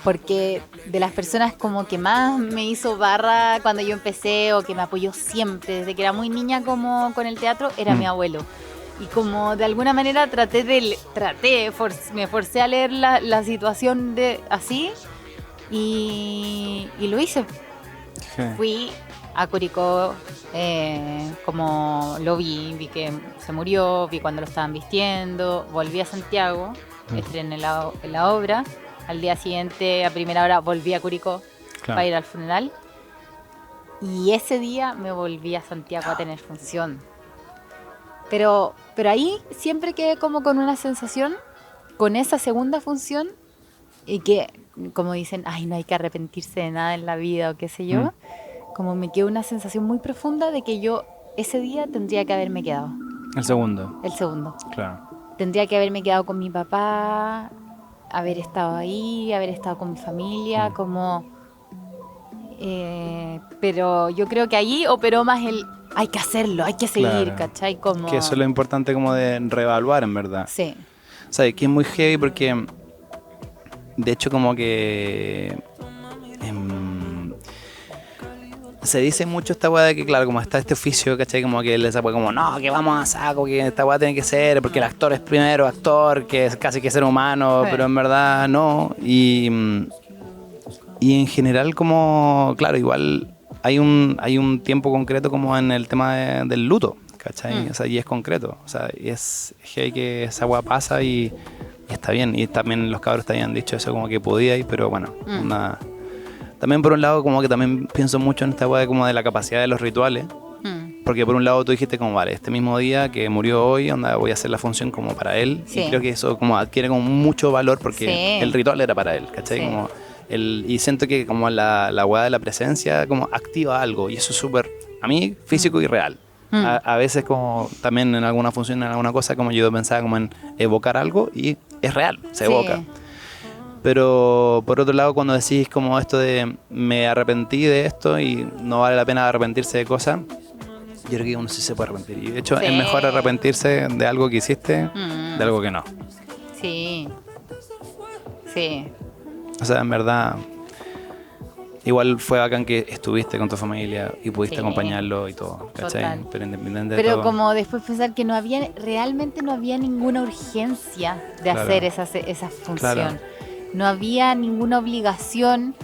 [SPEAKER 1] Porque de las personas como que más me hizo barra cuando yo empecé o que me apoyó siempre, desde que era muy niña como con el teatro, era mi abuelo. Y como de alguna manera me forcé a leer la situación así y lo hice.
[SPEAKER 2] Sí.
[SPEAKER 1] Fui a Curicó, como lo vi que se murió, vi cuando lo estaban vistiendo, volví a Santiago, estrené la obra, al día siguiente a primera hora volví a Curicó para ir al funeral y ese día me volví a Santiago a tener función. Pero ahí siempre quedé como con una sensación, con esa segunda función, y que, como dicen, ay, no hay que arrepentirse de nada en la vida o qué sé yo, como me quedó una sensación muy profunda de que yo ese día tendría que haberme quedado.
[SPEAKER 2] El segundo.
[SPEAKER 1] El segundo.
[SPEAKER 2] Claro.
[SPEAKER 1] Tendría que haberme quedado con mi papá, haber estado ahí, haber estado con mi familia, como... pero yo creo que ahí operó más el... Hay que hacerlo, hay que seguir,
[SPEAKER 2] Claro.
[SPEAKER 1] ¿cachai? Como...
[SPEAKER 2] Que eso es lo importante como de reevaluar, en verdad.
[SPEAKER 1] Sí.
[SPEAKER 2] O sea, que es muy heavy porque, de hecho, como que se dice mucho esta weá de que, claro, como está este oficio, ¿cachai? Como que les apoya como, no, que vamos a saco, que esta weá tiene que ser, porque el actor es primero actor, que es casi que ser humano,
[SPEAKER 1] Sí.
[SPEAKER 2] pero en verdad no. Y en general, como, claro, igual hay un tiempo concreto como en el tema del luto, ¿cachai? O sea, y es concreto. O sea, y es heavy que esa weá pasa y está bien. Y también los cabros te habían dicho eso como que podía ir, pero bueno, nada. También por un lado como que también pienso mucho en esta weá como de la capacidad de los rituales. Porque por un lado tú dijiste como, vale, este mismo día que murió hoy, onda, voy a hacer la función como para él.
[SPEAKER 1] Sí.
[SPEAKER 2] Y creo que eso como adquiere como mucho valor porque
[SPEAKER 1] Sí.
[SPEAKER 2] el ritual era para él, ¿cachai?
[SPEAKER 1] Sí.
[SPEAKER 2] Como y siento que como la weá de la presencia como activa algo y eso es súper, a mí, físico y real. A veces como también en alguna función, en alguna cosa, como yo pensaba como en evocar algo y es real, se evoca.
[SPEAKER 1] Sí.
[SPEAKER 2] Pero por otro lado, cuando decís como esto de me arrepentí de esto y no vale la pena arrepentirse de cosas, yo creo que uno sí se puede arrepentir. Y de hecho
[SPEAKER 1] Sí.
[SPEAKER 2] es mejor arrepentirse de algo que hiciste de algo que no.
[SPEAKER 1] Sí. Sí.
[SPEAKER 2] O sea, en verdad, igual fue bacán que estuviste con tu familia y pudiste
[SPEAKER 1] Sí.
[SPEAKER 2] acompañarlo y todo, ¿cachai?
[SPEAKER 1] Total.
[SPEAKER 2] Pero independiente de
[SPEAKER 1] Pero
[SPEAKER 2] todo.
[SPEAKER 1] como después pensar que realmente no había ninguna urgencia de
[SPEAKER 2] Claro.
[SPEAKER 1] hacer esa función.
[SPEAKER 2] Claro.
[SPEAKER 1] No había ninguna obligación.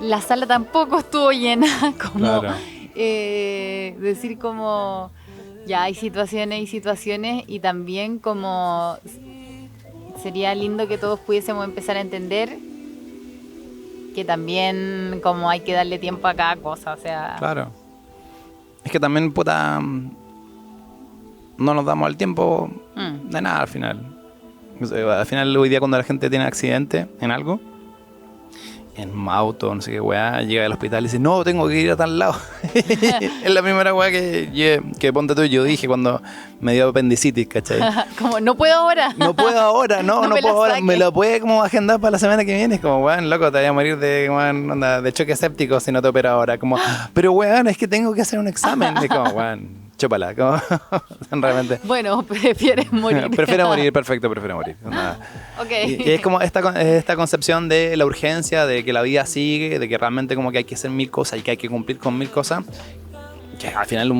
[SPEAKER 1] La sala tampoco estuvo llena. Como
[SPEAKER 2] Claro.
[SPEAKER 1] decir como ya hay situaciones y también como sería lindo que todos pudiésemos empezar a entender que también como hay que darle tiempo a cada cosa, o sea...
[SPEAKER 2] Claro. Es que también, puta, no nos damos el tiempo de nada al final. O sea, al final, hoy día cuando la gente tiene accidente en algo, en un auto, no sé qué weá, llega al hospital y dice, no, tengo que ir a tal lado. Es la primera weá que ponte tú, yo dije cuando me dio apendicitis, ¿cachai?
[SPEAKER 1] Como no puedo ahora.
[SPEAKER 2] No puedo ahora, no
[SPEAKER 1] No me la
[SPEAKER 2] puedo ahora.
[SPEAKER 1] saque.
[SPEAKER 2] Me lo puede como agendar para la semana que viene. Es como, weón, loco, te voy a morir de choque séptico si no te opero ahora. Como, pero weón, es que tengo que hacer un examen. Es como, weón, chúpala. Como, realmente.
[SPEAKER 1] Bueno, prefieres morir.
[SPEAKER 2] Prefiero morir, perfecto, prefiero morir. Onda.
[SPEAKER 1] Ok.
[SPEAKER 2] Y es como esta concepción de la urgencia, de que la vida sigue, de que realmente como que hay que hacer mil cosas y que hay que cumplir con mil cosas. Que al final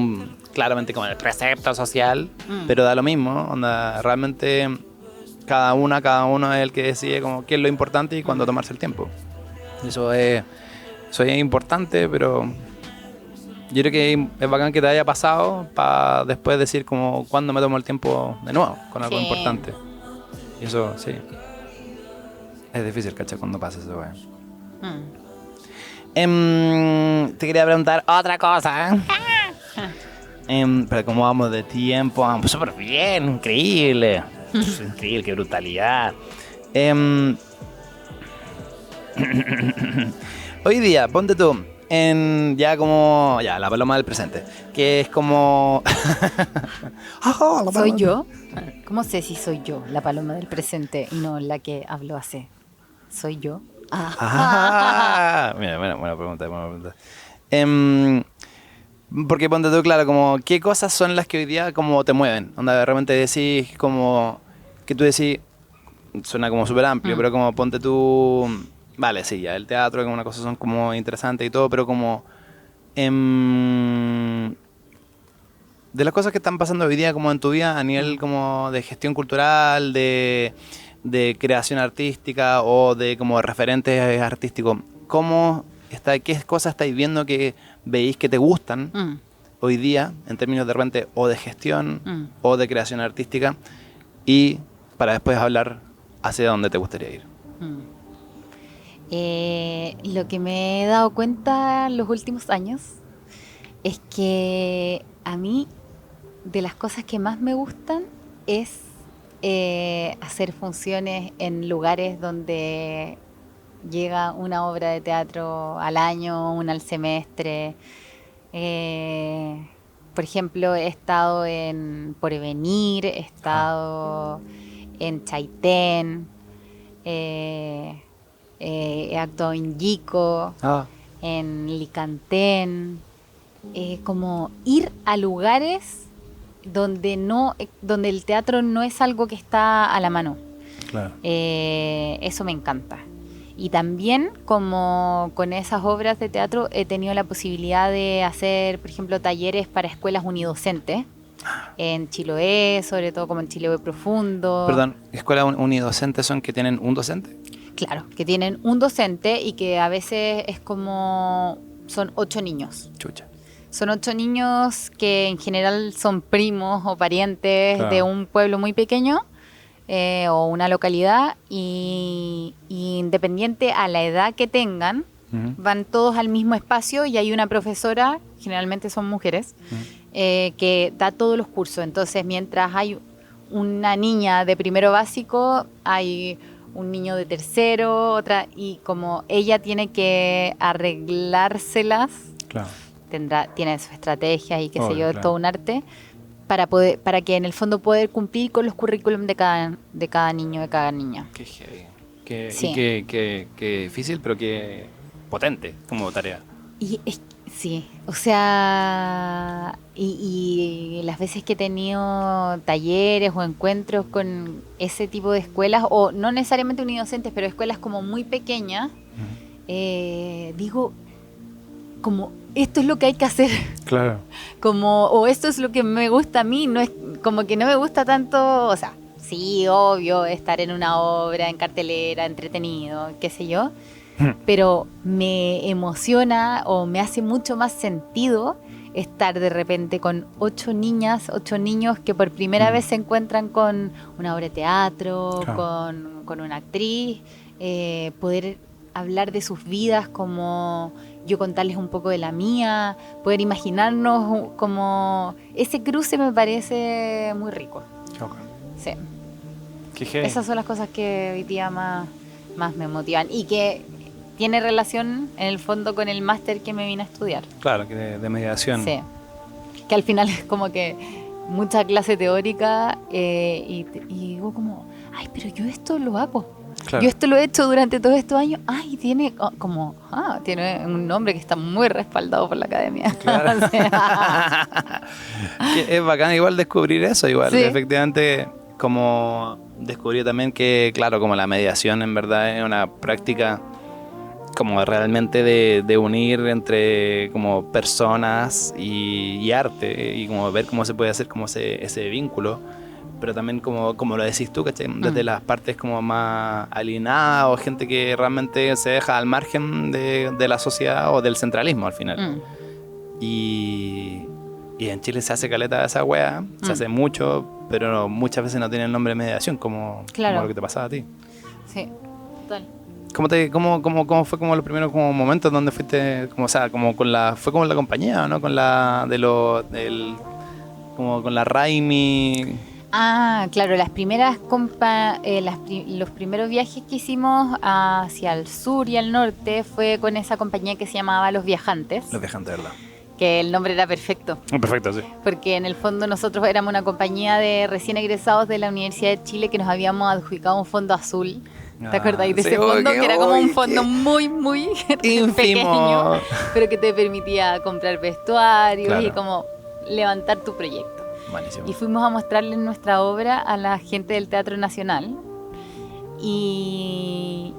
[SPEAKER 2] claramente como el precepto social, pero da lo mismo, onda, realmente cada uno es el que decide como qué es lo importante y cuándo tomarse el tiempo. Eso es importante, pero yo creo que es bacán que te haya pasado para después decir como cuándo me tomo el tiempo de nuevo con algo
[SPEAKER 1] Sí.
[SPEAKER 2] importante. Y eso sí. Es difícil, ¿cachai? Cuando pasa eso, weón. Te quería preguntar otra cosa. Pero como vamos de tiempo, vamos súper bien, increíble. Increíble, qué brutalidad. Hoy día, ponte tú, la paloma del presente, que es como...
[SPEAKER 1] ¿Soy yo? ¿Cómo sé si soy yo la paloma del presente y no la que habló hace? ¿Soy yo?
[SPEAKER 2] Mira, buena pregunta. Porque ponte tú, claro, como qué cosas son las que hoy día como te mueven. Onda, de repente decís como que tú decís, suena como súper amplio, pero como ponte tú, vale, sí, ya el teatro, como una cosa son como interesantes y todo, pero como de de las cosas que están pasando hoy día como en tu vida a nivel como de gestión cultural, de creación artística o de como referentes artísticos, ¿qué cosas estáis viendo que veis que te gustan hoy día en términos de repente o de gestión o de creación artística, y para después hablar hacia dónde te gustaría ir?
[SPEAKER 1] Lo que me he dado cuenta en los últimos años es que a mí de las cosas que más me gustan es hacer funciones en lugares donde llega una obra de teatro al año, una al semestre. Por ejemplo, he estado en Porvenir, he estado en Chaitén, he actuado en Yico, en Licantén. Como ir a lugares donde el teatro no es algo que está a la mano.
[SPEAKER 2] Claro.
[SPEAKER 1] Eso me encanta. Y también, como con esas obras de teatro, he tenido la posibilidad de hacer, por ejemplo, talleres para escuelas unidocentes en Chiloé, sobre todo como en Chiloé Profundo.
[SPEAKER 2] Perdón, ¿escuelas unidocentes son que tienen un docente?
[SPEAKER 1] Claro, que tienen un docente y que a veces es como... son 8 niños.
[SPEAKER 2] Chucha.
[SPEAKER 1] Son 8 niños que en general son primos o parientes de un pueblo muy pequeño o una localidad, y independiente a la edad que tengan, van todos al mismo espacio y hay una profesora, generalmente son mujeres, que da todos los cursos. Entonces, mientras hay una niña de primero básico, hay un niño de tercero, otra, y como ella tiene que arreglárselas, tiene su estrategia y qué sé yo, todo un arte, para que en el fondo poder cumplir con los currículum de cada niño, de cada niña.
[SPEAKER 2] Qué heavy. Sí. Y qué difícil, pero qué potente como tarea.
[SPEAKER 1] Sí, o sea, y las veces que he tenido talleres o encuentros con ese tipo de escuelas, o no necesariamente unidocentes, pero escuelas como muy pequeñas, digo, como esto es lo que hay que hacer. Claro. O esto es lo que me gusta a mí, no es como que no me gusta tanto, o sea, sí, obvio, estar en una obra, en cartelera, entretenido, qué sé yo, pero me emociona o me hace mucho más sentido estar de repente con 8 niñas, 8 niños que por primera vez se encuentran con una obra de teatro, con una actriz, poder hablar de sus vidas, como yo contarles un poco de la mía, poder imaginarnos como... Ese cruce me parece muy rico. Sí. Esas son las cosas que hoy día más me motivan y que tiene relación en el fondo con el máster que me vine a estudiar.
[SPEAKER 2] Claro, que de mediación.
[SPEAKER 1] Sí. Que al final es como que mucha clase teórica y digo como, ay, pero yo esto lo hago. Claro. Yo esto lo he hecho durante todos estos años. Ay, tiene tiene un nombre que está muy respaldado por la academia. Claro. O sea,
[SPEAKER 2] que es bacán igual descubrir eso, igual. Sí. Efectivamente, como descubrí también que, claro, como la mediación en verdad es una práctica como realmente de unir entre como personas y arte, y como ver cómo se puede hacer como ese vínculo, pero también como lo decís tú, ¿cachai? Desde las partes como más alienadas o gente que realmente se deja al margen de la sociedad o del centralismo al final. Y en Chile se hace caleta de esa wea, se hace mucho, pero muchas veces no tiene el nombre de mediación, como lo que te pasaba a ti.
[SPEAKER 1] Sí, total.
[SPEAKER 2] ¿Cómo fue como los primeros como momentos donde fuiste, como, o sea, como fue como la compañía, ¿no? Con la como con la Raimi?
[SPEAKER 1] Ah, claro, las primeras los primeros viajes que hicimos hacia el sur y al norte fue con esa compañía que se llamaba Los Viajantes.
[SPEAKER 2] Los Viajantes, ¿verdad?
[SPEAKER 1] Que el nombre era perfecto.
[SPEAKER 2] Perfecto, sí.
[SPEAKER 1] Porque en el fondo nosotros éramos una compañía de recién egresados de la Universidad de Chile que nos habíamos adjudicado un fondo azul. ¿Te acordáis de ese fondo? Que era como un fondo muy, muy pequeño, pero que te permitía comprar vestuarios y como levantar tu proyecto.
[SPEAKER 2] Buenísimo.
[SPEAKER 1] Y fuimos a mostrarle nuestra obra a la gente del Teatro Nacional. Y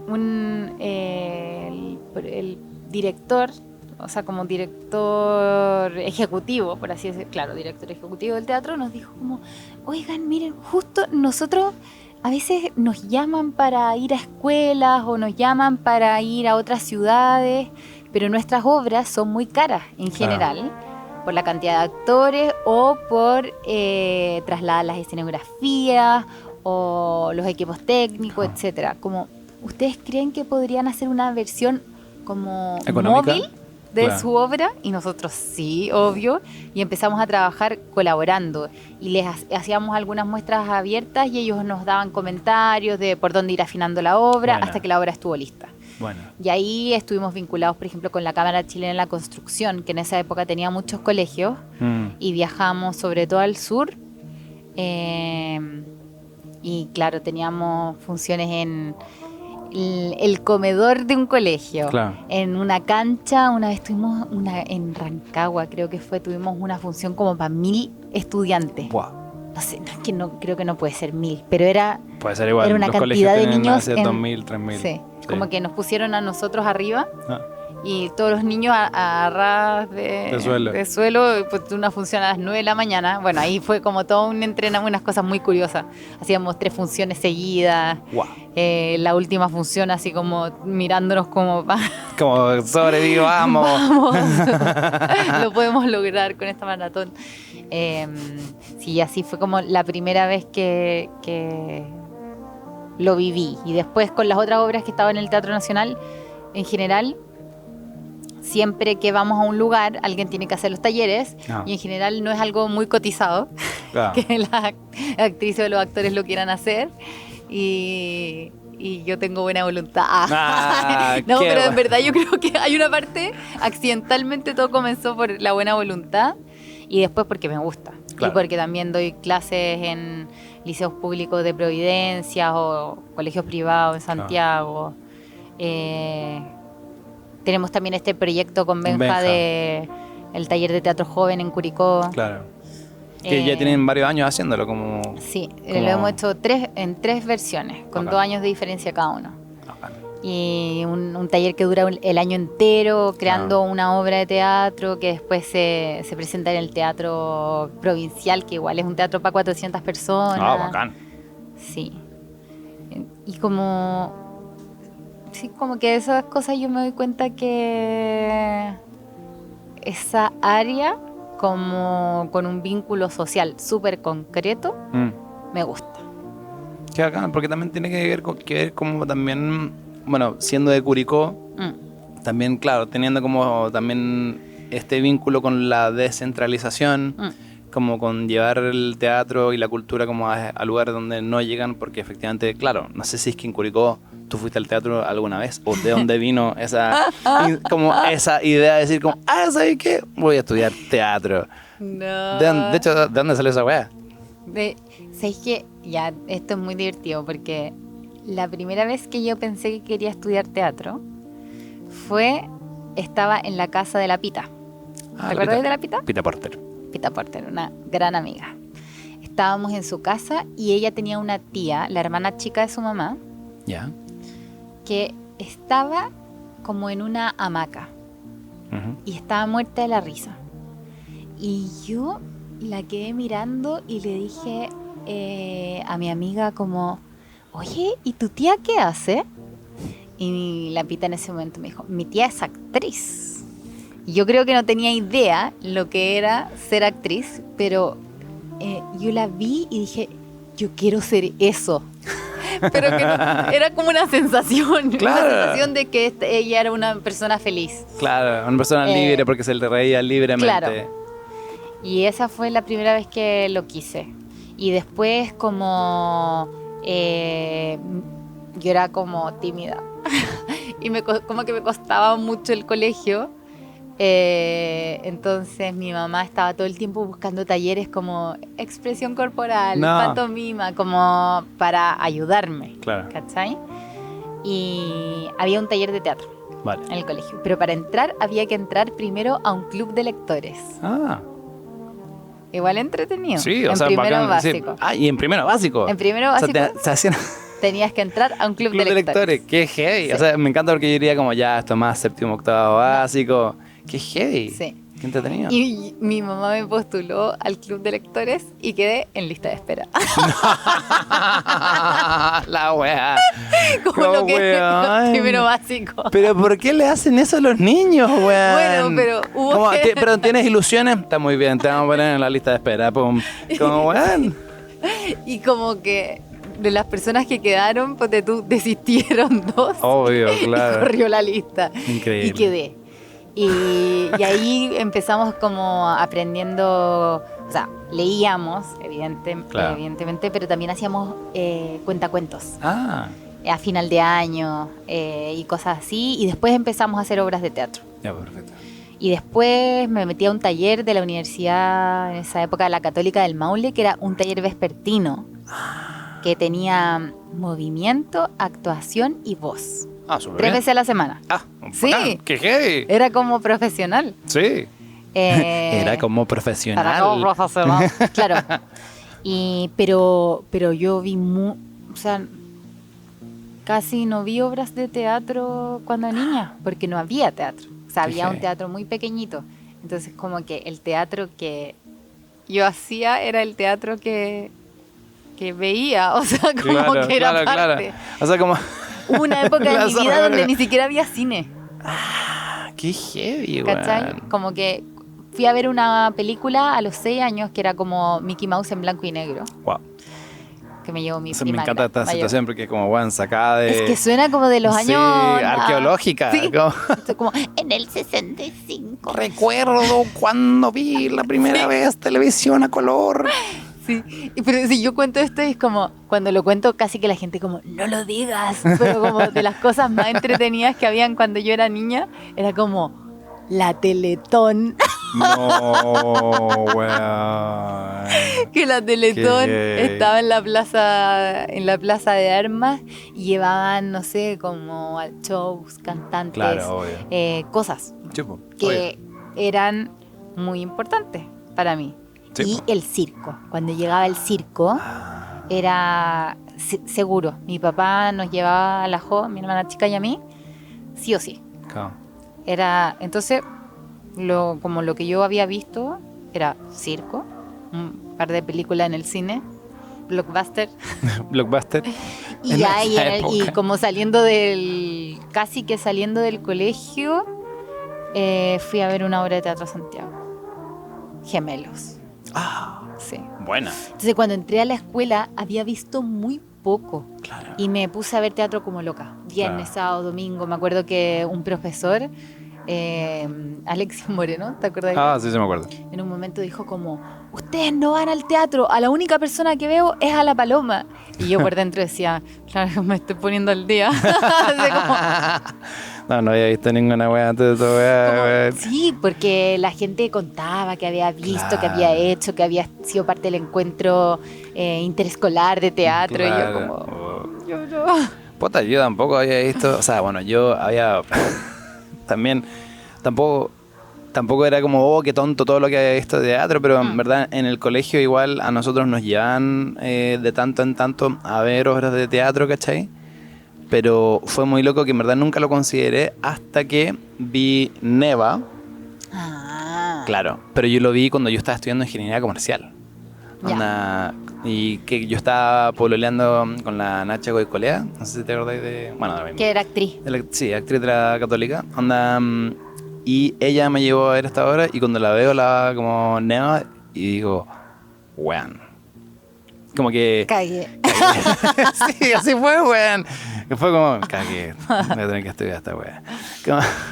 [SPEAKER 1] el director o sea, como director ejecutivo, por así decirlo, claro, director ejecutivo del teatro, nos dijo como, oigan, miren, justo nosotros a veces nos llaman para ir a escuelas o nos llaman para ir a otras ciudades, pero nuestras obras son muy caras en general, por la cantidad de actores o por trasladar las escenografías o los equipos técnicos, etcétera. Como, ¿ustedes creen que podrían hacer una versión como
[SPEAKER 2] ¿económica?
[SPEAKER 1] Móvil de su obra? Y nosotros sí, obvio, y empezamos a trabajar colaborando y les hacíamos algunas muestras abiertas y ellos nos daban comentarios de por dónde ir afinando la obra hasta que la obra estuvo lista.
[SPEAKER 2] Bueno.
[SPEAKER 1] Y ahí estuvimos vinculados, por ejemplo, con la Cámara Chilena de la Construcción, que en esa época tenía muchos colegios, y viajamos sobre todo al sur, y claro, teníamos funciones en el comedor de un colegio, en una cancha. Una vez tuvimos en Rancagua, creo que fue, tuvimos una función como para 1000 estudiantes.
[SPEAKER 2] Wow.
[SPEAKER 1] No sé, no, es que no, creo que no puede ser 1000, pero
[SPEAKER 2] puede ser igual.
[SPEAKER 1] Era una
[SPEAKER 2] Los
[SPEAKER 1] cantidad de niños.
[SPEAKER 2] 2000, 3000.
[SPEAKER 1] Sí, como que nos pusieron a nosotros arriba. Y todos los niños a ras de suelo, pues una función a las 9 de la mañana. Bueno, ahí fue como todo un entrenamiento, unas cosas muy curiosas. Hacíamos 3 funciones seguidas.
[SPEAKER 2] Wow.
[SPEAKER 1] La última función así como mirándonos como...
[SPEAKER 2] como sobrevivamos.
[SPEAKER 1] Vamos, lo podemos lograr con esta maratón. Sí, así fue como la primera vez que lo viví. Y después con las otras obras que estaba en el Teatro Nacional, en general... Siempre que vamos a un lugar, alguien tiene que hacer los talleres, y en general no es algo muy cotizado, que las actrices o los actores lo quieran hacer, y yo tengo buena voluntad. No, pero en verdad yo creo que hay una parte, accidentalmente todo comenzó por la buena voluntad, y después porque me gusta, y porque también doy clases en liceos públicos de Providencia o colegios privados en Santiago. Tenemos también este proyecto con Benja de el taller de teatro joven en Curicó. Claro.
[SPEAKER 2] Que ya tienen varios años haciéndolo como...
[SPEAKER 1] Sí, lo hemos hecho en 3 versiones, con 2 años de diferencia cada uno. Y un taller que dura el año entero, creando una obra de teatro que después se presenta en el teatro provincial, que igual es un teatro para 400 personas.
[SPEAKER 2] Bacán.
[SPEAKER 1] Sí. Y como... Sí, como que esas cosas yo me doy cuenta que esa área, como con un vínculo social súper concreto, me gusta.
[SPEAKER 2] Qué bacán, porque también tiene que ver como también, bueno, siendo de Curicó, también, claro, teniendo como también este vínculo con la descentralización, como con llevar el teatro y la cultura como a lugares donde no llegan, porque efectivamente, claro, no sé si es que en Curicó tú fuiste al teatro alguna vez, o de dónde vino esa idea de decir como, ¿sabes qué? Voy a estudiar teatro.
[SPEAKER 1] No.
[SPEAKER 2] De hecho, ¿de dónde salió esa weá?
[SPEAKER 1] ¿Sabes qué? Ya, esto es muy divertido, porque la primera vez que yo pensé que quería estudiar teatro estaba en la casa de la Pita. ¿Te acuerdas de la Pita?
[SPEAKER 2] Pita Porter.
[SPEAKER 1] Pita Porter, una gran amiga. Estábamos en su casa y ella tenía una tía, la hermana chica de su mamá, que estaba como en una hamaca y estaba muerta de la risa. Y yo la quedé mirando y le dije a mi amiga como, oye, ¿y tu tía qué hace? Y la Pita en ese momento me dijo, mi tía es actriz. Y yo creo que no tenía idea lo que era ser actriz, pero yo la vi y dije, yo quiero ser eso. Pero que no, era como una sensación, una sensación de que ella era una persona feliz.
[SPEAKER 2] Claro, una persona libre porque se le reía libremente.
[SPEAKER 1] Claro. Y esa fue la primera vez que lo quise. Y después como yo era como tímida y como que me costaba mucho el colegio. Entonces mi mamá estaba todo el tiempo buscando talleres como expresión corporal, pantomima, como para ayudarme, ¿cachai? Y había un taller de teatro en el colegio, pero para entrar había que entrar primero a un club de lectores. Igual entretenido.
[SPEAKER 2] Sí,
[SPEAKER 1] en primero básico.
[SPEAKER 2] Sí. Y en primero básico.
[SPEAKER 1] En primero básico.
[SPEAKER 2] O sea,
[SPEAKER 1] tenías que entrar a un club de lectores.
[SPEAKER 2] Qué heavy. Sí. O sea, me encanta porque yo diría como ya esto más séptimo, octavo básico. Qué heavy.
[SPEAKER 1] Sí.
[SPEAKER 2] Qué entretenido.
[SPEAKER 1] Y mi mamá me postuló al club de lectores y quedé en lista de espera.
[SPEAKER 2] La wea.
[SPEAKER 1] Como lo que primero básico.
[SPEAKER 2] Pero ¿por qué le hacen eso a los niños, weón?
[SPEAKER 1] Bueno, pero hubo que...
[SPEAKER 2] ¿Pero tienes ilusiones? Está muy bien, te vamos a poner en la lista de espera. Pum. Como, weón.
[SPEAKER 1] Y como que de las personas que quedaron, pues tú desistieron 2.
[SPEAKER 2] Obvio, claro.
[SPEAKER 1] Y corrió la lista.
[SPEAKER 2] Increíble.
[SPEAKER 1] Y quedé. Y ahí empezamos como aprendiendo, o sea, leíamos, evidentemente, pero también hacíamos cuentacuentos
[SPEAKER 2] Ah,
[SPEAKER 1] a final de año y cosas así. Y después empezamos a hacer obras de teatro.
[SPEAKER 2] ya, perfecto.
[SPEAKER 1] Y después me metí a un taller de la universidad, en esa época, la Católica del Maule, que era un taller vespertino, que tenía movimiento, actuación y voz.
[SPEAKER 2] Ah, súper
[SPEAKER 1] 3
[SPEAKER 2] bien.
[SPEAKER 1] veces a la semana.
[SPEAKER 2] Ah,
[SPEAKER 1] Sí.
[SPEAKER 2] bacán. ¡Qué heavy!
[SPEAKER 1] Era como profesional.
[SPEAKER 2] Sí. Era como profesional.
[SPEAKER 1] Era como profesional. Claro. Pero yo vi, o sea, casi no vi obras de teatro cuando niña, porque no había teatro. O sea, había un teatro muy pequeñito. Entonces, como que el teatro que yo hacía era el teatro que veía. O sea, como que era parte.
[SPEAKER 2] O sea, como...
[SPEAKER 1] Hubo una época de mi vida donde ni siquiera había cine.
[SPEAKER 2] Ah, qué heavy, güey.
[SPEAKER 1] ¿Cachai? Como que fui a ver una película a los 6 años que era como Mickey Mouse en blanco y negro.
[SPEAKER 2] Wow.
[SPEAKER 1] Que me llevó mi
[SPEAKER 2] Me
[SPEAKER 1] prima.
[SPEAKER 2] encanta esta situación porque es como, bueno, sacada de...
[SPEAKER 1] Es que suena como de los años...
[SPEAKER 2] arqueológica.
[SPEAKER 1] Sí.
[SPEAKER 2] Como...
[SPEAKER 1] como en el 65.
[SPEAKER 2] Recuerdo cuando vi la primera vez televisión a color.
[SPEAKER 1] Sí, pero si yo cuento esto es como, cuando lo cuento casi que la gente como, no lo digas, pero como de las cosas más entretenidas que habían cuando yo era niña, era como la Teletón.
[SPEAKER 2] No, weón.
[SPEAKER 1] Que la Teletón estaba en la plaza de armas y llevaban, no sé, como shows, cantantes,
[SPEAKER 2] Claro, obvio.
[SPEAKER 1] cosas
[SPEAKER 2] Chupo,
[SPEAKER 1] que eran muy importantes para mí.
[SPEAKER 2] Sí,
[SPEAKER 1] y el circo. Cuando llegaba el circo, era seguro. Mi papá nos llevaba a la Jo, mi hermana chica y a mí, sí o sí.
[SPEAKER 2] Claro.
[SPEAKER 1] Era, entonces, como lo que yo había visto, era circo, un par de películas en el cine, blockbuster.
[SPEAKER 2] Blockbuster.
[SPEAKER 1] Y ya, y como casi que saliendo del colegio, fui a ver una obra de teatro a Santiago. Gemelos.
[SPEAKER 2] Ah,
[SPEAKER 1] sí.
[SPEAKER 2] Buena.
[SPEAKER 1] Entonces cuando entré a la escuela había visto muy poco.
[SPEAKER 2] Claro.
[SPEAKER 1] Y me puse a ver teatro como loca. Viernes, sábado, domingo. Me acuerdo que un profesor, Alexis Moreno, ¿te acuerdas?
[SPEAKER 2] Ah, sí, me acuerdo.
[SPEAKER 1] En un momento dijo como, ustedes no van al teatro, a la única persona que veo es a la Paloma. Y yo por dentro decía, claro, me estoy poniendo al día.
[SPEAKER 2] No había visto ninguna wea antes de esta wea.
[SPEAKER 1] Sí, porque la gente contaba que había visto,
[SPEAKER 2] Claro.
[SPEAKER 1] que había hecho, que había sido parte del encuentro interescolar de teatro.
[SPEAKER 2] Claro.
[SPEAKER 1] Y yo como, yo no.
[SPEAKER 2] Puta, yo tampoco había visto, o sea, bueno, yo había también, tampoco era como, oh, qué tonto todo lo que había visto de teatro, pero en verdad en el colegio igual a nosotros nos llevaban de tanto en tanto a ver obras de teatro, ¿cachai? Pero fue muy loco que en verdad nunca lo consideré hasta que vi Neva.
[SPEAKER 1] Ah.
[SPEAKER 2] Claro, pero yo lo vi cuando yo estaba estudiando ingeniería comercial. Y que yo estaba pololeando con la Nacha Goicolea, no sé si te acordáis de... Bueno, ahora mismo.
[SPEAKER 1] Que era actriz.
[SPEAKER 2] Sí, actriz de la Católica. Y ella me llevó a ver esta obra y cuando la veo como Neva y digo, weón. Como que...
[SPEAKER 1] Cagué.
[SPEAKER 2] Sí, así fue, weón. Fue como, cagué, voy a tener que estudiar esta weá.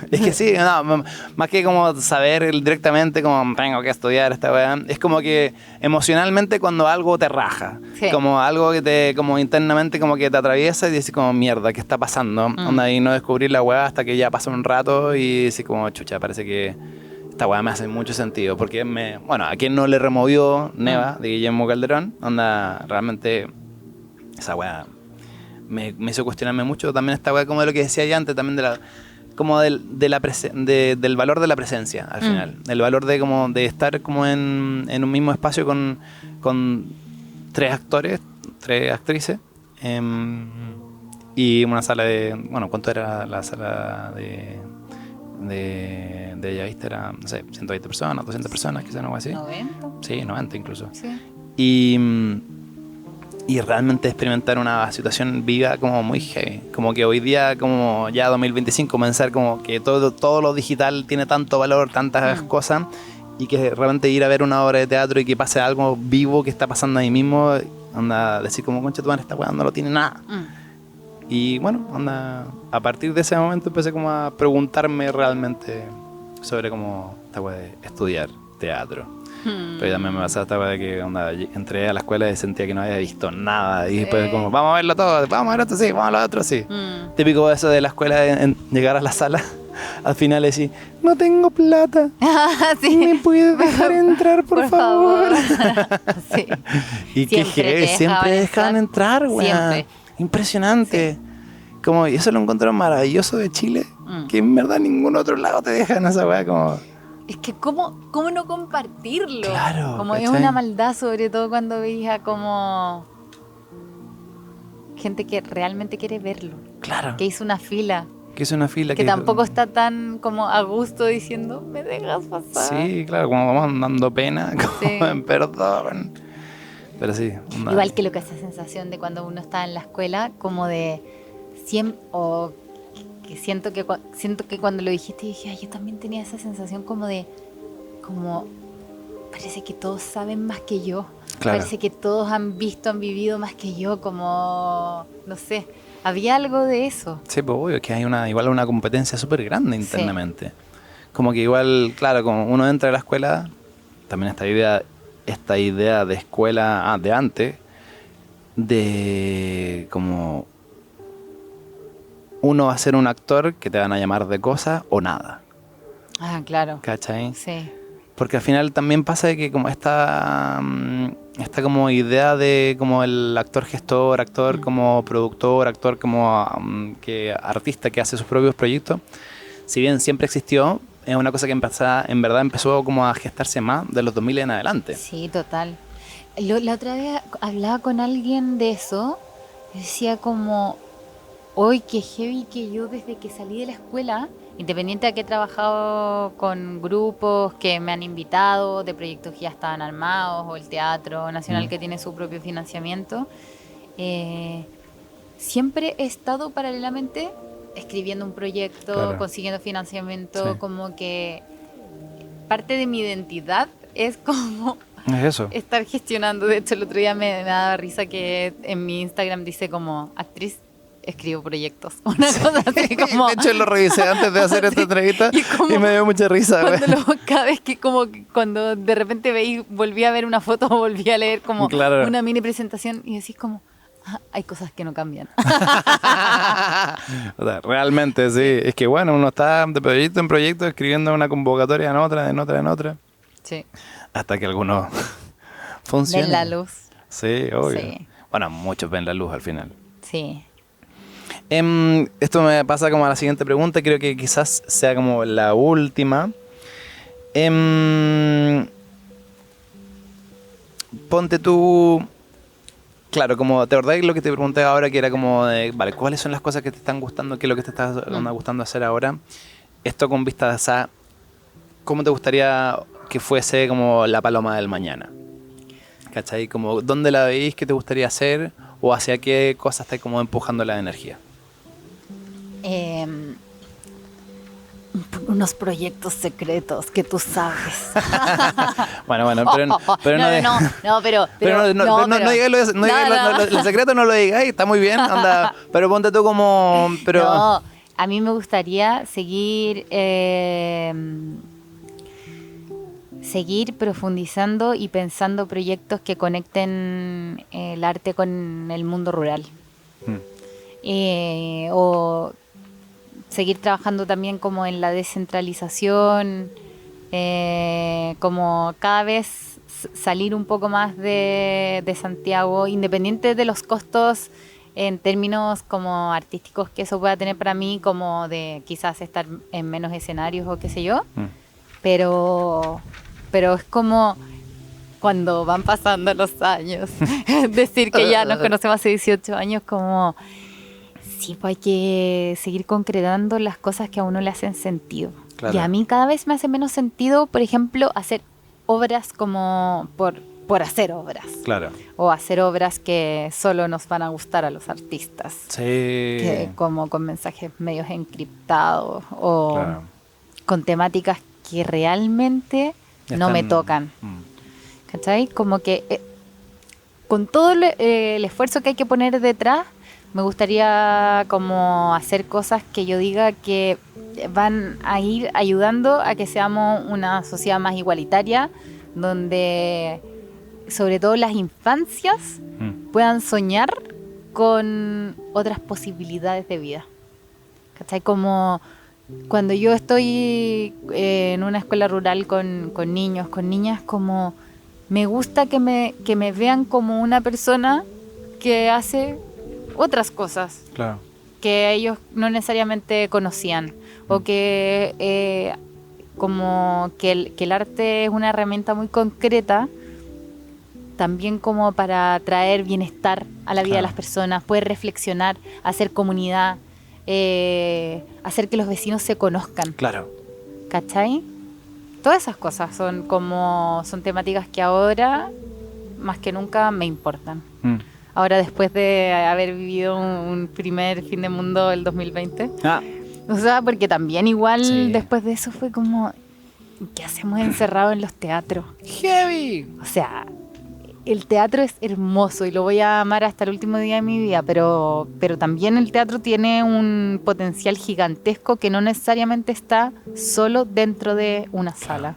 [SPEAKER 2] Es que sí, no, más que como saber directamente como tengo que estudiar esta weá, es como que emocionalmente cuando algo te raja,
[SPEAKER 1] sí.
[SPEAKER 2] Como algo que te, como internamente como que te atraviesa y dices como mierda, ¿qué está pasando? Onda, y no descubrir la weá hasta que ya pasa un rato y dices como chucha, parece que esta weá me hace mucho sentido, porque bueno, a quien no le removió Neva de Guillermo Calderón, onda, realmente esa weá me hizo cuestionarme mucho también esta weá como de lo que decía ya antes, también del valor de la presencia al final, el valor de como de estar como en un mismo espacio con 3 actores, 3 actrices, y una sala de, bueno, ¿cuánto era la sala de Bellavista era, no sé, 120 personas, 200 personas, quizás algo así.
[SPEAKER 1] 90.
[SPEAKER 2] Sí, 90 incluso.
[SPEAKER 1] Sí.
[SPEAKER 2] Y realmente experimentar una situación viva como muy heavy. Como que hoy día, como ya 2025, pensar como que todo lo digital tiene tanto valor, tantas cosas, y que realmente ir a ver una obra de teatro y que pase algo vivo que está pasando ahí mismo, anda, decir como, concha tu madre, esta weá no lo tiene nada. Y bueno, anda, a partir de ese momento empecé como a preguntarme realmente sobre cómo esta weá de estudiar teatro. Pero también me pasaba esta weá de que onda, entré a la escuela y sentía que no había visto nada. Y después como, vamos a verlo todo, vamos a ver esto sí, vamos a ver lo otro sí. Típico eso de la escuela, llegar a la sala, al final decir, no tengo plata.
[SPEAKER 1] Sí.
[SPEAKER 2] ¿Me puedes dejar entrar, por favor?
[SPEAKER 1] Sí.
[SPEAKER 2] Y que siempre dejaban entrar, weá.
[SPEAKER 1] Siempre.
[SPEAKER 2] Impresionante. Como, y eso lo encontré maravilloso de Chile, que en verdad ningún otro lado te dejan esa weá como...
[SPEAKER 1] Es que ¿cómo no compartirlo?
[SPEAKER 2] Claro,
[SPEAKER 1] como
[SPEAKER 2] ¿cachai?
[SPEAKER 1] es una maldad, sobre todo cuando veía como gente que realmente quiere verlo,
[SPEAKER 2] Claro.
[SPEAKER 1] que hizo una fila,
[SPEAKER 2] Que es una fila
[SPEAKER 1] que tampoco está tan como a gusto diciendo, me dejas pasar.
[SPEAKER 2] Sí, claro, como vamos dando pena, como
[SPEAKER 1] Sí.
[SPEAKER 2] perdón. Pero sí. Onda.
[SPEAKER 1] Igual que lo que esa sensación de cuando uno está en la escuela, como de siempre, o que siento que cuando lo dijiste dije, ay, yo también tenía esa sensación como de, como parece que todos saben más que yo,
[SPEAKER 2] Claro.
[SPEAKER 1] parece que todos han vivido más que yo, como, no sé, había algo de eso.
[SPEAKER 2] Sí, pues obvio, que hay igual una competencia súper grande internamente. Sí. Como que igual, claro, como uno entra a la escuela, también esta idea de escuela de antes, de como uno va a ser un actor que te van a llamar de cosas o nada.
[SPEAKER 1] Ah, claro.
[SPEAKER 2] ¿Cachai?
[SPEAKER 1] Sí.
[SPEAKER 2] Porque al final también pasa de que como esta como idea de como el actor gestor, actor como productor, actor como que artista que hace sus propios proyectos, si bien siempre existió, es una cosa que en verdad empezó como a gestarse más de los 2000 en adelante.
[SPEAKER 1] Sí, total. La otra vez hablaba con alguien de eso, y decía como, hoy qué heavy que yo desde que salí de la escuela, independiente de que he trabajado con grupos que me han invitado, de proyectos que ya estaban armados, o el Teatro Nacional que tiene su propio financiamiento, siempre he estado paralelamente escribiendo un proyecto, claro, consiguiendo financiamiento, sí, como que parte de mi identidad es como...
[SPEAKER 2] Es eso.
[SPEAKER 1] Estar gestionando. De hecho, el otro día me daba risa que en mi Instagram dice como actriz, escribo proyectos. Una cosa así como...
[SPEAKER 2] De hecho, lo revisé antes de hacer esta entrevista y me dio mucha risa.
[SPEAKER 1] Cada vez que como cuando de repente volví a ver una foto, volví a leer como claro, una mini presentación y decís como... hay cosas que no cambian.
[SPEAKER 2] O sea, realmente, sí. Es que bueno, uno está de proyecto en proyecto escribiendo una convocatoria en otra. Sí. Hasta que algunos funcionen.
[SPEAKER 1] Ven la luz.
[SPEAKER 2] Sí, obvio. Sí. Bueno, muchos ven la luz al final.
[SPEAKER 1] Sí.
[SPEAKER 2] Esto me pasa como a la siguiente pregunta. Creo que quizás sea como la última. Ponte tú... Claro, como te acordás lo que te pregunté ahora, que era como de, vale, ¿cuáles son las cosas que te están gustando? ¿Qué es lo que te está gustando hacer ahora? Esto con vista a ¿cómo te gustaría que fuese como la Paloma del mañana? ¿Cachai? Como, ¿dónde la veis? ¿Qué te gustaría hacer? ¿O hacia qué cosas estás como empujando la energía?
[SPEAKER 1] Unos proyectos secretos que tú sabes.
[SPEAKER 2] Bueno, pero no digáis lo secreto, no lo digáis, está muy bien, anda, pero ponte tú como... Pero...
[SPEAKER 1] No, a mí me gustaría seguir profundizando y pensando proyectos que conecten el arte con el mundo rural. O seguir trabajando también como en la descentralización, como cada vez salir un poco más de Santiago, independiente de los costos en términos como artísticos que eso pueda tener para mí, como de quizás estar en menos escenarios o qué sé yo, pero es como cuando van pasando los años, decir que ya nos conocemos hace 18 años, como sí, pues hay que seguir concretando las cosas que a uno le hacen sentido.
[SPEAKER 2] Claro.
[SPEAKER 1] Y a mí cada vez me hace menos sentido, por ejemplo, hacer obras como por hacer obras.
[SPEAKER 2] Claro.
[SPEAKER 1] O hacer obras que solo nos van a gustar a los artistas.
[SPEAKER 2] Sí.
[SPEAKER 1] Que como con mensajes medios encriptados o
[SPEAKER 2] Claro.
[SPEAKER 1] con temáticas que realmente no me tocan. ¿Cachai? Como que con todo el esfuerzo que hay que poner detrás, me gustaría como hacer cosas que yo diga que van a ir ayudando a que seamos una sociedad más igualitaria, donde sobre todo las infancias puedan soñar con otras posibilidades de vida. ¿Cachai? Como cuando yo estoy en una escuela rural con niños, con niñas, como me gusta que me vean como una persona que hace otras cosas.
[SPEAKER 2] Claro.
[SPEAKER 1] Que ellos no necesariamente conocían. O que como que el arte es una herramienta muy concreta también como para traer bienestar a la vida de las personas, poder reflexionar, hacer comunidad, hacer que los vecinos se conozcan.
[SPEAKER 2] Claro.
[SPEAKER 1] ¿Cachai? Todas esas cosas son temáticas que ahora más que nunca me importan. Ahora, después de haber vivido un primer fin de mundo el 2020. O sea, porque también igual después de eso fue como, ¿qué hacemos encerrados en los teatros?
[SPEAKER 2] ¡Heavy!
[SPEAKER 1] O sea, el teatro es hermoso y lo voy a amar hasta el último día de mi vida, pero también el teatro tiene un potencial gigantesco que no necesariamente está solo dentro de una sala.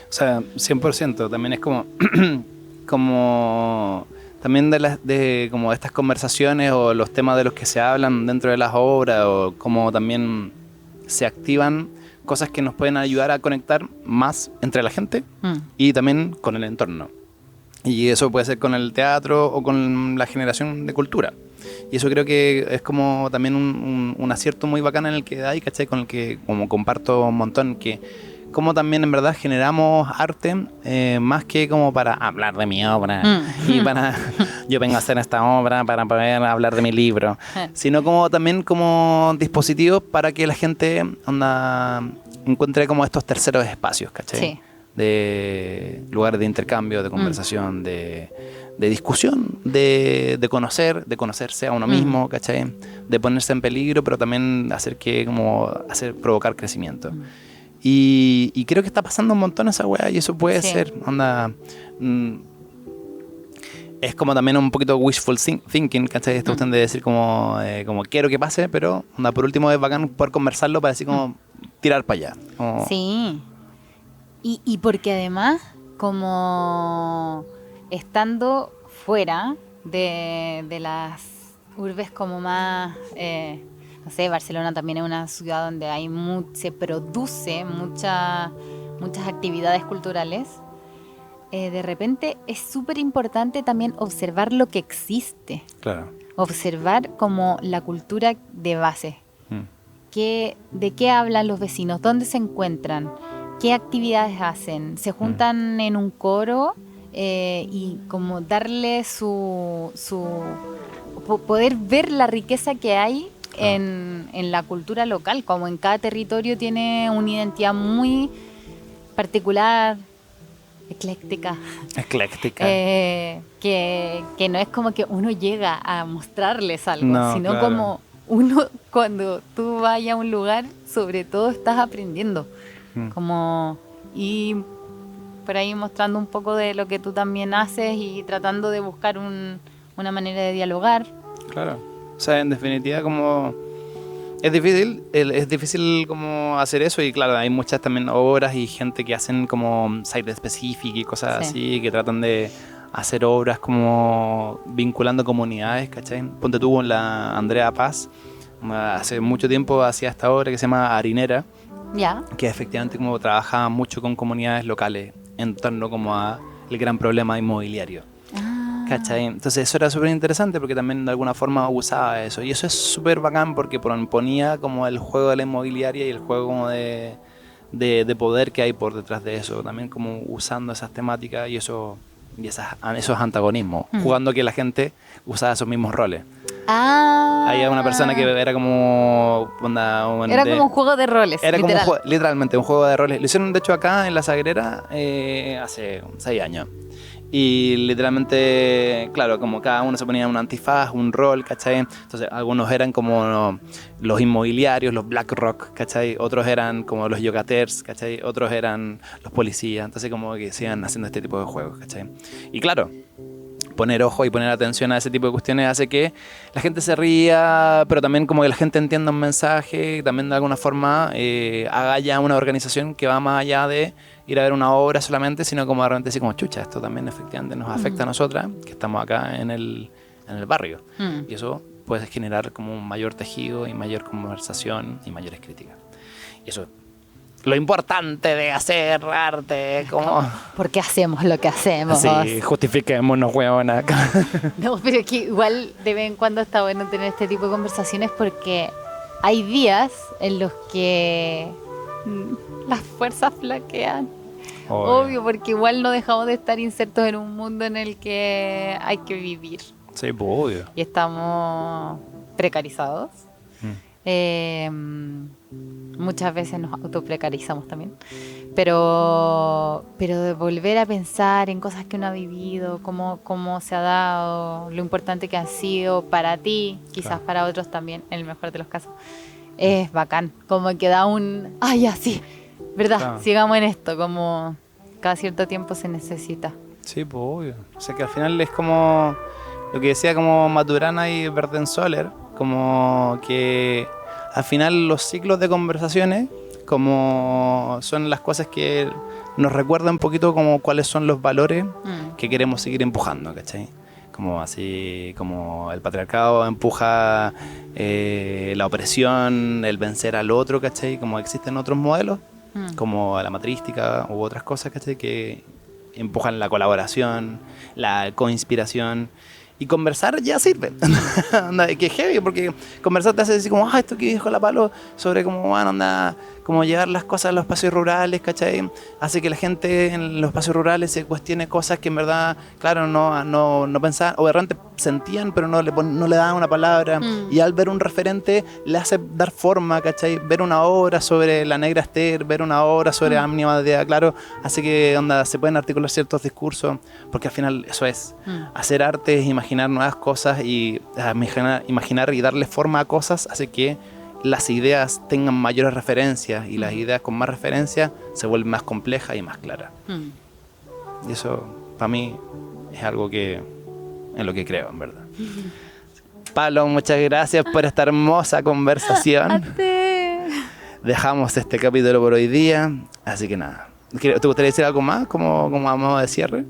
[SPEAKER 2] O sea, 100%. También es como... como... También de como estas conversaciones o los temas de los que se hablan dentro de las obras, o como también se activan cosas que nos pueden ayudar a conectar más entre la gente y también con el entorno. Y eso puede ser con el teatro o con la generación de cultura. Y eso creo que es como también un acierto muy bacán en el que hay, ¿cachai? Con el que como comparto un montón, que como también en verdad generamos arte más que como para hablar de mi obra y para yo vengo a hacer esta obra para poder hablar de mi libro, sino como también como dispositivos para que la gente encuentre como estos terceros espacios, ¿cachai?
[SPEAKER 1] Sí.
[SPEAKER 2] De lugares de intercambio, de conversación, de discusión, de conocerse a uno mismo, ¿cachai? De ponerse en peligro, pero también provocar crecimiento. Y creo que está pasando un montón esa weá, y eso puede ser, es como también un poquito wishful thinking, ¿cachai? Esta cuestión de decir como quiero que pase, pero por último es bacán poder conversarlo para decir como tirar para allá.
[SPEAKER 1] Sí. Y porque además, como estando fuera de las urbes como más, no sé, Barcelona también es una ciudad donde se produce muchas actividades culturales, de repente es súper importante también observar lo que existe.
[SPEAKER 2] Claro.
[SPEAKER 1] Observar como la cultura de base. ¿De qué hablan los vecinos? ¿Dónde se encuentran? ¿Qué actividades hacen? ¿Se juntan en un coro? Y como darle poder ver la riqueza que hay en la cultura local, como en cada territorio tiene una identidad muy particular, ecléctica. Que no es como que uno llega a mostrarles algo, sino como uno, cuando tú vayas a un lugar, sobre todo estás aprendiendo. Y por ahí mostrando un poco de lo que tú también haces y tratando de buscar una manera de dialogar.
[SPEAKER 2] Claro. O sea, en definitiva, como es difícil como hacer eso, y claro, hay muchas también obras y gente que hacen como site specific y cosas así, que tratan de hacer obras como vinculando comunidades, ¿cachai? Ponte tú con la Andrea Paz, hace mucho tiempo hacía esta obra que se llama Harinera, que efectivamente como trabaja mucho con comunidades locales en torno como a el gran problema inmobiliario. ¿Cachai? Entonces eso era súper interesante porque también de alguna forma usaba eso, y eso es súper bacán porque ponía como el juego de la inmobiliaria y el juego como de poder que hay por detrás de eso, también como usando esas temáticas y esos antagonismos, jugando que la gente usaba esos mismos roles. Había una persona que era como...
[SPEAKER 1] Era como un juego de roles,
[SPEAKER 2] era
[SPEAKER 1] literal.
[SPEAKER 2] como literalmente un juego de roles. Lo hicieron, de hecho, acá en La Sagrera hace 6 años. Y literalmente, claro, como cada uno se ponía un antifaz, un rol, ¿cachai? Entonces, algunos eran como los inmobiliarios, los BlackRock, ¿cachai? Otros eran como los yogurters, ¿cachai? Otros eran los policías. Entonces, como que se iban haciendo este tipo de juegos, ¿cachai? Y claro, poner ojo y poner atención a ese tipo de cuestiones hace que la gente se ría, pero también como que la gente entienda un mensaje, también de alguna forma haga ya una organización que va más allá de ir a ver una obra solamente, sino como de repente decir como, chucha, esto también efectivamente nos afecta a nosotras, que estamos acá en el barrio. Y eso puede generar como un mayor tejido y mayor conversación y mayores críticas. Y eso es lo importante de hacer arte, como...
[SPEAKER 1] ¿Por qué hacemos lo que hacemos?
[SPEAKER 2] Sí, justifiquémonos, huevona.
[SPEAKER 1] No, pero que igual de vez en cuando está bueno tener este tipo de conversaciones porque hay días en los que las fuerzas flaquean. Obvio, porque igual no dejamos de estar insertos en un mundo en el que hay que vivir.
[SPEAKER 2] Sí, pues obvio.
[SPEAKER 1] Y estamos precarizados. Muchas veces nos autoprecarizamos también. Pero de volver a pensar en cosas que uno ha vivido, cómo se ha dado, lo importante que ha sido para ti, quizás
[SPEAKER 2] Claro.
[SPEAKER 1] para otros también, en el mejor de los casos, es bacán. Como que da un... ¡Ay, ya, sí! ¿Verdad?
[SPEAKER 2] Claro.
[SPEAKER 1] Sigamos en esto, como cada cierto tiempo se necesita.
[SPEAKER 2] Sí, pues obvio. O sea que al final es como lo que decía como Maturana y Bertensoller, como que al final los ciclos de conversaciones como son las cosas que nos recuerdan un poquito como cuáles son los valores que queremos seguir empujando, ¿cachai? Como así, como el patriarcado empuja la opresión, el vencer al otro, ¿cachai? Como existen otros modelos, como la matrística u otras cosas, ¿cachai? Que empujan la colaboración, la coinspiración. Y conversar ya sirve. Que es heavy, porque conversar te hace decir como, esto que dijo la Palo sobre cómo van, onda, como llevar las cosas a los espacios rurales, ¿cachai? Hace que la gente en los espacios rurales se cuestione cosas que en verdad, claro, no pensaban, o de repente sentían, pero no le daban una palabra. Y al ver un referente, le hace dar forma, ¿cachai? Ver una obra sobre la Negra Esther, ver una obra sobre Amni Madea, claro, hace que, onda, se pueden articular ciertos discursos, porque al final eso es. Hacer arte es imaginar nuevas cosas y imaginar y darle forma a cosas hace que las ideas tengan mayores referencias y las ideas con más referencias se vuelven más complejas y más claras. Y eso para mí es algo que en lo que creo, en verdad. Palo, muchas gracias por esta hermosa conversación. Dejamos este capítulo por hoy día, así que nada. ¿Te gustaría decir algo más como a modo de cierre?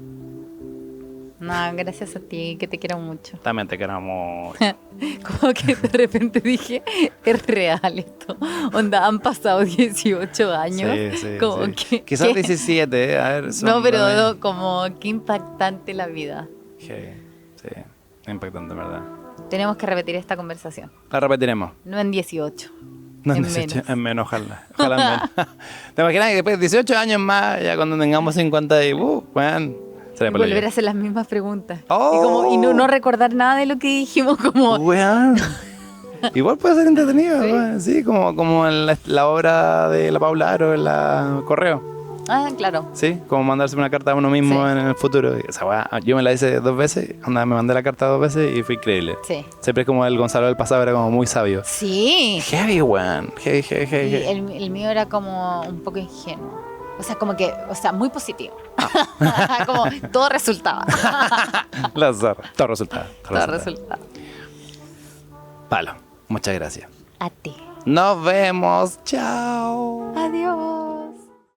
[SPEAKER 1] No, gracias a ti, que te quiero mucho.
[SPEAKER 2] También te queramos.
[SPEAKER 1] Como que de repente dije, es real esto. Onda, han pasado 18 años.
[SPEAKER 2] Sí,
[SPEAKER 1] como
[SPEAKER 2] sí.
[SPEAKER 1] que,
[SPEAKER 2] Quizás
[SPEAKER 1] ¿qué?
[SPEAKER 2] 17, a ver.
[SPEAKER 1] No, pero como qué impactante la vida.
[SPEAKER 2] Sí, impactante, ¿verdad?
[SPEAKER 1] Tenemos que repetir esta conversación.
[SPEAKER 2] La repetiremos.
[SPEAKER 1] No en 18.
[SPEAKER 2] No,
[SPEAKER 1] en
[SPEAKER 2] 18,
[SPEAKER 1] menos.
[SPEAKER 2] en menos, ojalá en menos. ¿Te imaginas que después de 18 años más, ya cuando tengamos 50 y bueno, será por
[SPEAKER 1] Volver a hacer las mismas preguntas.
[SPEAKER 2] Oh.
[SPEAKER 1] Y no recordar nada de lo que dijimos, como...
[SPEAKER 2] Weón. Igual puede ser entretenido,
[SPEAKER 1] ¿Sí?
[SPEAKER 2] weón. Sí, como en la obra de la Paula Aro, en la Correo.
[SPEAKER 1] Ah, claro.
[SPEAKER 2] Sí, como mandarse una carta a uno mismo
[SPEAKER 1] Sí.
[SPEAKER 2] en el futuro. Esa weá, yo me la hice 2 veces, me mandé la carta 2 veces y fue increíble.
[SPEAKER 1] Sí.
[SPEAKER 2] Siempre es como el Gonzalo del pasado era como muy sabio.
[SPEAKER 1] Sí.
[SPEAKER 2] Heavy, weón. Heavy.
[SPEAKER 1] Y el mío era como un poco ingenuo. O sea, muy positivo. Como todo resultaba.
[SPEAKER 2] La zorra. Todo resultado.
[SPEAKER 1] Todo resultaba.
[SPEAKER 2] Palo. Muchas gracias.
[SPEAKER 1] A ti.
[SPEAKER 2] Nos vemos. Chao.
[SPEAKER 1] Adiós.